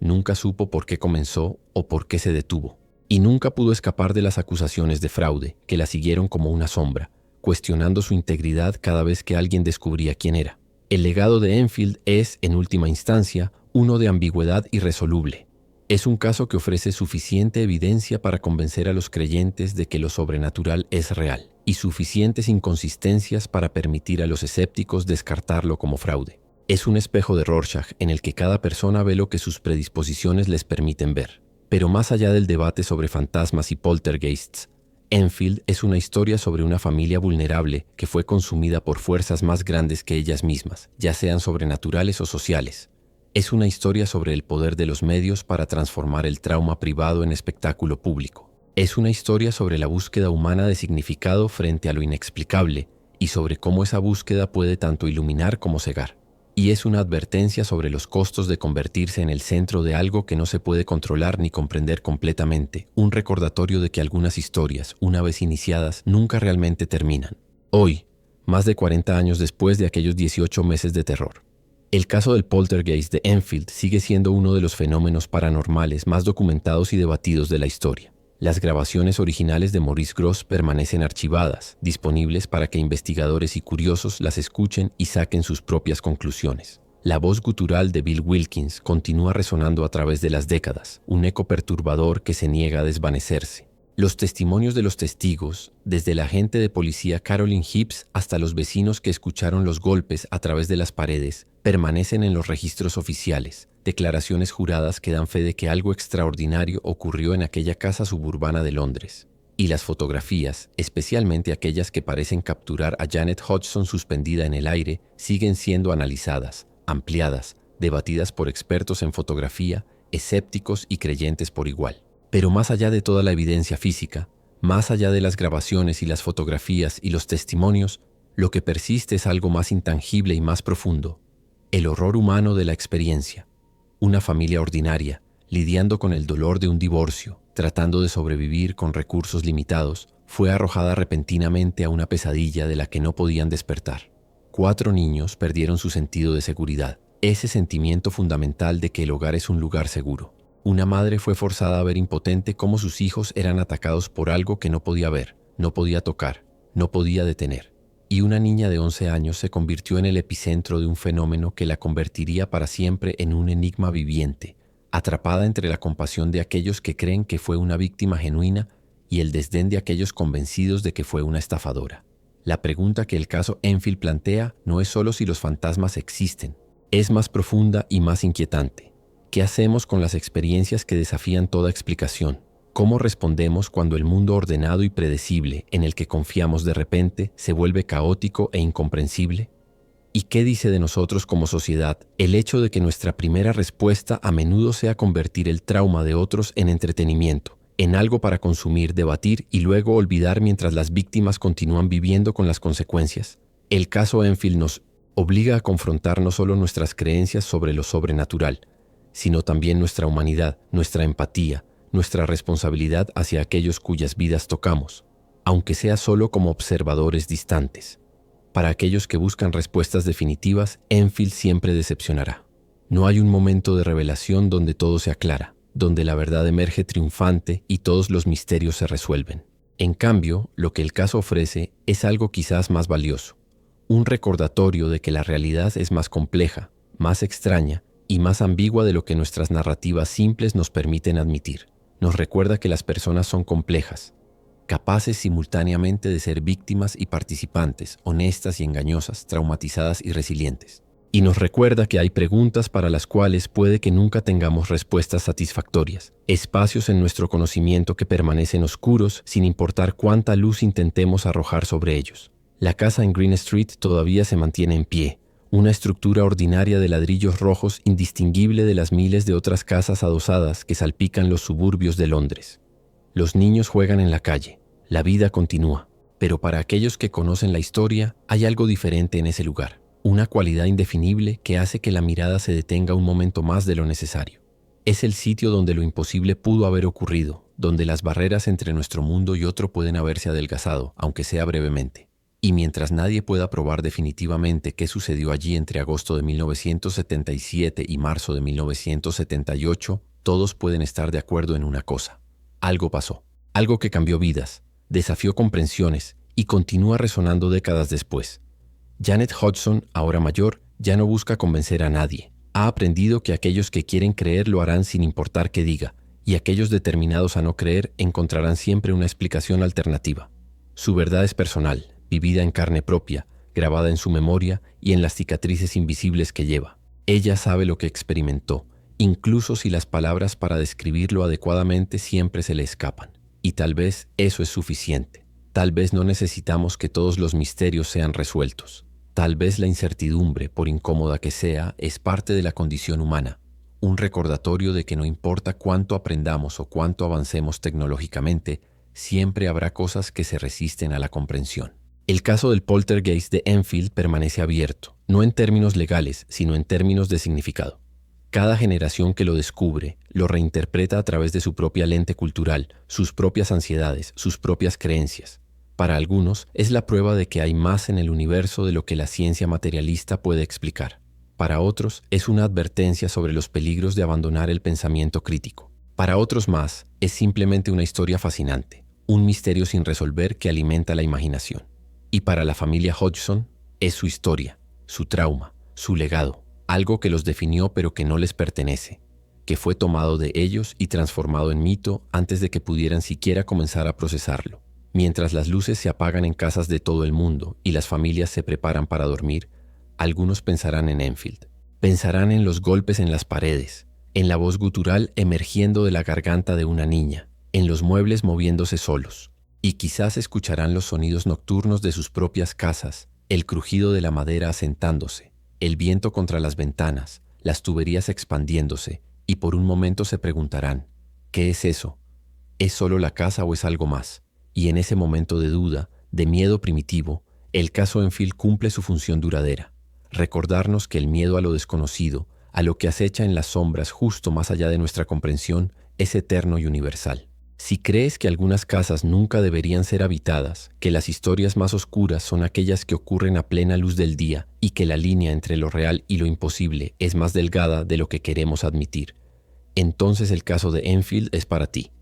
Nunca supo por qué comenzó o por qué se detuvo. Y nunca pudo escapar de las acusaciones de fraude, que la siguieron como una sombra, cuestionando su integridad cada vez que alguien descubría quién era. El legado de Enfield es, en última instancia, uno de ambigüedad irresoluble. Es un caso que ofrece suficiente evidencia para convencer a los creyentes de que lo sobrenatural es real, y suficientes inconsistencias para permitir a los escépticos descartarlo como fraude. Es un espejo de Rorschach en el que cada persona ve lo que sus predisposiciones les permiten ver. Pero más allá del debate sobre fantasmas y poltergeists, Enfield es una historia sobre una familia vulnerable que fue consumida por fuerzas más grandes que ellas mismas, ya sean sobrenaturales o sociales. Es una historia sobre el poder de los medios para transformar el trauma privado en espectáculo público. Es una historia sobre la búsqueda humana de significado frente a lo inexplicable y sobre cómo esa búsqueda puede tanto iluminar como cegar. Y es una advertencia sobre los costos de convertirse en el centro de algo que no se puede controlar ni comprender completamente, un recordatorio de que algunas historias, una vez iniciadas, nunca realmente terminan. Hoy, más de 40 años después de aquellos 18 meses de terror, el caso del poltergeist de Enfield sigue siendo uno de los fenómenos paranormales más documentados y debatidos de la historia. Las grabaciones originales de Maurice Grosse permanecen archivadas, disponibles para que investigadores y curiosos las escuchen y saquen sus propias conclusiones. La voz gutural de Bill Wilkins continúa resonando a través de las décadas, un eco perturbador que se niega a desvanecerse. Los testimonios de los testigos, desde la agente de policía Carolyn Hibbs hasta los vecinos que escucharon los golpes a través de las paredes, permanecen en los registros oficiales, declaraciones juradas que dan fe de que algo extraordinario ocurrió en aquella casa suburbana de Londres. Y las fotografías, especialmente aquellas que parecen capturar a Janet Hodgson suspendida en el aire, siguen siendo analizadas, ampliadas, debatidas por expertos en fotografía, escépticos y creyentes por igual. Pero más allá de toda la evidencia física, más allá de las grabaciones y las fotografías y los testimonios, lo que persiste es algo más intangible y más profundo: el horror humano de la experiencia. Una familia ordinaria, lidiando con el dolor de un divorcio, tratando de sobrevivir con recursos limitados, fue arrojada repentinamente a una pesadilla de la que no podían despertar. 4 niños perdieron su sentido de seguridad, ese sentimiento fundamental de que el hogar es un lugar seguro. Una madre fue forzada a ver impotente cómo sus hijos eran atacados por algo que no podía ver, no podía tocar, no podía detener. Y una niña de 11 años se convirtió en el epicentro de un fenómeno que la convertiría para siempre en un enigma viviente, atrapada entre la compasión de aquellos que creen que fue una víctima genuina y el desdén de aquellos convencidos de que fue una estafadora. La pregunta que el caso Enfield plantea no es solo si los fantasmas existen, es más profunda y más inquietante. ¿Qué hacemos con las experiencias que desafían toda explicación? ¿Cómo respondemos cuando el mundo ordenado y predecible en el que confiamos de repente se vuelve caótico e incomprensible? ¿Y qué dice de nosotros como sociedad el hecho de que nuestra primera respuesta a menudo sea convertir el trauma de otros en entretenimiento, en algo para consumir, debatir y luego olvidar mientras las víctimas continúan viviendo con las consecuencias? El caso Enfield nos obliga a confrontar no solo nuestras creencias sobre lo sobrenatural, sino también nuestra humanidad, nuestra empatía, nuestra responsabilidad hacia aquellos cuyas vidas tocamos, aunque sea solo como observadores distantes. Para aquellos que buscan respuestas definitivas, Enfield siempre decepcionará. No hay un momento de revelación donde todo se aclara, donde la verdad emerge triunfante y todos los misterios se resuelven. En cambio, lo que el caso ofrece es algo quizás más valioso, un recordatorio de que la realidad es más compleja, más extraña y más ambigua de lo que nuestras narrativas simples nos permiten admitir. Nos recuerda que las personas son complejas, capaces simultáneamente de ser víctimas y participantes, honestas y engañosas, traumatizadas y resilientes. Y nos recuerda que hay preguntas para las cuales puede que nunca tengamos respuestas satisfactorias, espacios en nuestro conocimiento que permanecen oscuros sin importar cuánta luz intentemos arrojar sobre ellos. La casa en Green Street todavía se mantiene en pie, una estructura ordinaria de ladrillos rojos indistinguible de las miles de otras casas adosadas que salpican los suburbios de Londres. Los niños juegan en la calle, la vida continúa, pero para aquellos que conocen la historia hay algo diferente en ese lugar, una cualidad indefinible que hace que la mirada se detenga un momento más de lo necesario. Es el sitio donde lo imposible pudo haber ocurrido, donde las barreras entre nuestro mundo y otro pueden haberse adelgazado, aunque sea brevemente. Y mientras nadie pueda probar definitivamente qué sucedió allí entre agosto de 1977 y marzo de 1978, todos pueden estar de acuerdo en una cosa. Algo pasó, algo que cambió vidas, desafió comprensiones y continúa resonando décadas después. Janet Hodgson, ahora mayor, ya no busca convencer a nadie. Ha aprendido que aquellos que quieren creer lo harán sin importar qué diga, y aquellos determinados a no creer encontrarán siempre una explicación alternativa. Su verdad es personal, vivida en carne propia, grabada en su memoria y en las cicatrices invisibles que lleva. Ella sabe lo que experimentó, incluso si las palabras para describirlo adecuadamente siempre se le escapan. Y tal vez eso es suficiente. Tal vez no necesitamos que todos los misterios sean resueltos. Tal vez la incertidumbre, por incómoda que sea, es parte de la condición humana. Un recordatorio de que no importa cuánto aprendamos o cuánto avancemos tecnológicamente, siempre habrá cosas que se resisten a la comprensión. El caso del poltergeist de Enfield permanece abierto, no en términos legales, sino en términos de significado. Cada generación que lo descubre, lo reinterpreta a través de su propia lente cultural, sus propias ansiedades, sus propias creencias. Para algunos, es la prueba de que hay más en el universo de lo que la ciencia materialista puede explicar. Para otros, es una advertencia sobre los peligros de abandonar el pensamiento crítico. Para otros más, es simplemente una historia fascinante, un misterio sin resolver que alimenta la imaginación. Y para la familia Hodgson, es su historia, su trauma, su legado, algo que los definió pero que no les pertenece, que fue tomado de ellos y transformado en mito antes de que pudieran siquiera comenzar a procesarlo. Mientras las luces se apagan en casas de todo el mundo y las familias se preparan para dormir, algunos pensarán en Enfield. Pensarán en los golpes en las paredes, en la voz gutural emergiendo de la garganta de una niña, en los muebles moviéndose solos. Y quizás escucharán los sonidos nocturnos de sus propias casas, el crujido de la madera asentándose, el viento contra las ventanas, las tuberías expandiéndose, y por un momento se preguntarán, ¿qué es eso? ¿Es solo la casa o es algo más? Y en ese momento de duda, de miedo primitivo, el caso Enfield cumple su función duradera. Recordarnos que el miedo a lo desconocido, a lo que acecha en las sombras justo más allá de nuestra comprensión, es eterno y universal. Si crees que algunas casas nunca deberían ser habitadas, que las historias más oscuras son aquellas que ocurren a plena luz del día y que la línea entre lo real y lo imposible es más delgada de lo que queremos admitir, entonces el caso de Enfield es para ti.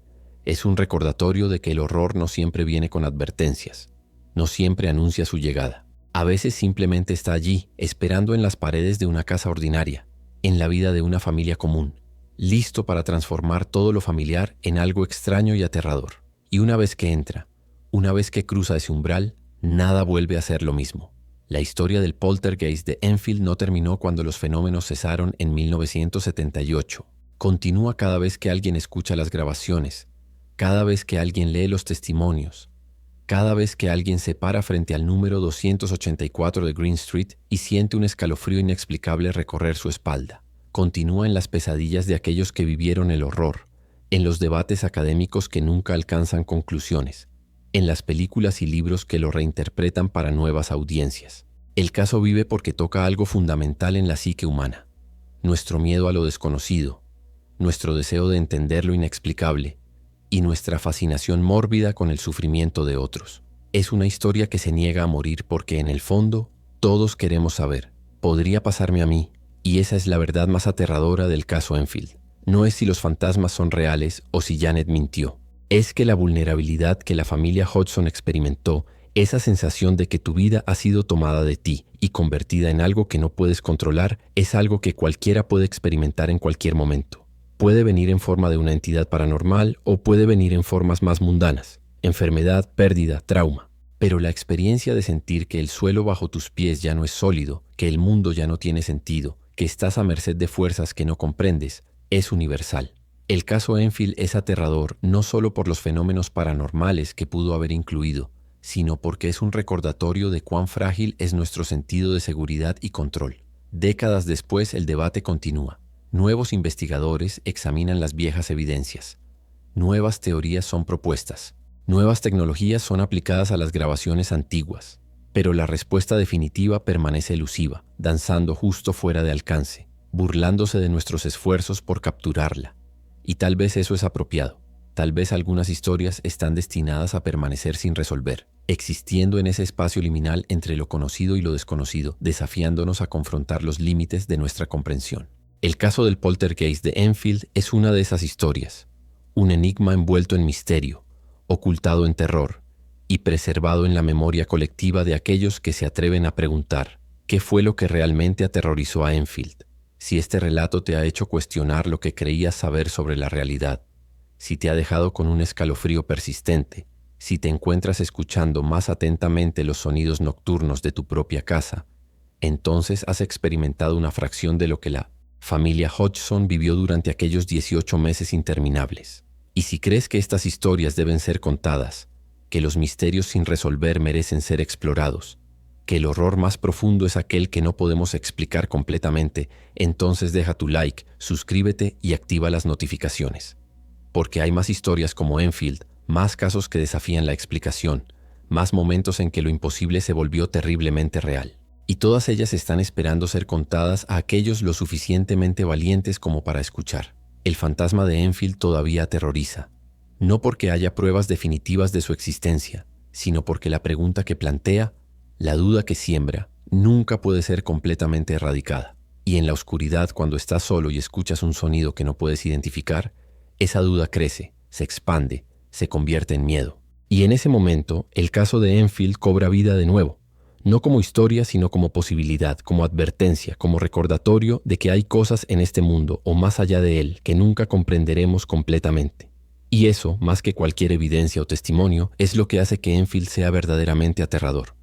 Es un recordatorio de que el horror no siempre viene con advertencias, no siempre anuncia su llegada. A veces simplemente está allí, esperando en las paredes de una casa ordinaria, en la vida de una familia común, listo para transformar todo lo familiar en algo extraño y aterrador. Y una vez que entra, una vez que cruza ese umbral, nada vuelve a ser lo mismo. La historia del poltergeist de Enfield no terminó cuando los fenómenos cesaron en 1978. Continúa cada vez que alguien escucha las grabaciones, cada vez que alguien lee los testimonios, cada vez que alguien se para frente al número 284 de Green Street y siente un escalofrío inexplicable recorrer su espalda. Continúa en las pesadillas de aquellos que vivieron el horror, en los debates académicos que nunca alcanzan conclusiones, en las películas y libros que lo reinterpretan para nuevas audiencias. El caso vive porque toca algo fundamental en la psique humana, nuestro miedo a lo desconocido, nuestro deseo de entender lo inexplicable, y nuestra fascinación mórbida con el sufrimiento de otros. Es una historia que se niega a morir porque en el fondo todos queremos saber, podría pasarme a mí, y esa es la verdad más aterradora del caso Enfield. No es si los fantasmas son reales o si Janet mintió. Es que la vulnerabilidad que la familia Hodgson experimentó, esa sensación de que tu vida ha sido tomada de ti y convertida en algo que no puedes controlar, es algo que cualquiera puede experimentar en cualquier momento. Puede venir en forma de una entidad paranormal o puede venir en formas más mundanas, enfermedad, pérdida, trauma. Pero la experiencia de sentir que el suelo bajo tus pies ya no es sólido, que el mundo ya no tiene sentido, que estás a merced de fuerzas que no comprendes, es universal. El caso Enfield es aterrador no solo por los fenómenos paranormales que pudo haber incluido, sino porque es un recordatorio de cuán frágil es nuestro sentido de seguridad y control. Décadas después, el debate continúa. Nuevos investigadores examinan las viejas evidencias. Nuevas teorías son propuestas. Nuevas tecnologías son aplicadas a las grabaciones antiguas. Pero la respuesta definitiva permanece elusiva, danzando justo fuera de alcance, burlándose de nuestros esfuerzos por capturarla. Y tal vez eso es apropiado. Tal vez algunas historias están destinadas a permanecer sin resolver, existiendo en ese espacio liminal entre lo conocido y lo desconocido, desafiándonos a confrontar los límites de nuestra comprensión. El caso del poltergeist de Enfield es una de esas historias, un enigma envuelto en misterio, ocultado en terror y preservado en la memoria colectiva de aquellos que se atreven a preguntar ¿qué fue lo que realmente aterrorizó a Enfield? Si este relato te ha hecho cuestionar lo que creías saber sobre la realidad, si te ha dejado con un escalofrío persistente, si te encuentras escuchando más atentamente los sonidos nocturnos de tu propia casa, entonces has experimentado una fracción de lo que la familia Hodgson vivió durante aquellos 18 meses interminables. Y si crees que estas historias deben ser contadas, que los misterios sin resolver merecen ser explorados, que el horror más profundo es aquel que no podemos explicar completamente, entonces deja tu like, suscríbete y activa las notificaciones. Porque hay más historias como Enfield, más casos que desafían la explicación, más momentos en que lo imposible se volvió terriblemente real. Y todas ellas están esperando ser contadas a aquellos lo suficientemente valientes como para escuchar. El fantasma de Enfield todavía aterroriza, no porque haya pruebas definitivas de su existencia, sino porque la pregunta que plantea, la duda que siembra, nunca puede ser completamente erradicada. Y en la oscuridad, cuando estás solo y escuchas un sonido que no puedes identificar, esa duda crece, se expande, se convierte en miedo. Y en ese momento, el caso de Enfield cobra vida de nuevo, no como historia, sino como posibilidad, como advertencia, como recordatorio de que hay cosas en este mundo o más allá de él que nunca comprenderemos completamente. Y eso, más que cualquier evidencia o testimonio, es lo que hace que Enfield sea verdaderamente aterrador.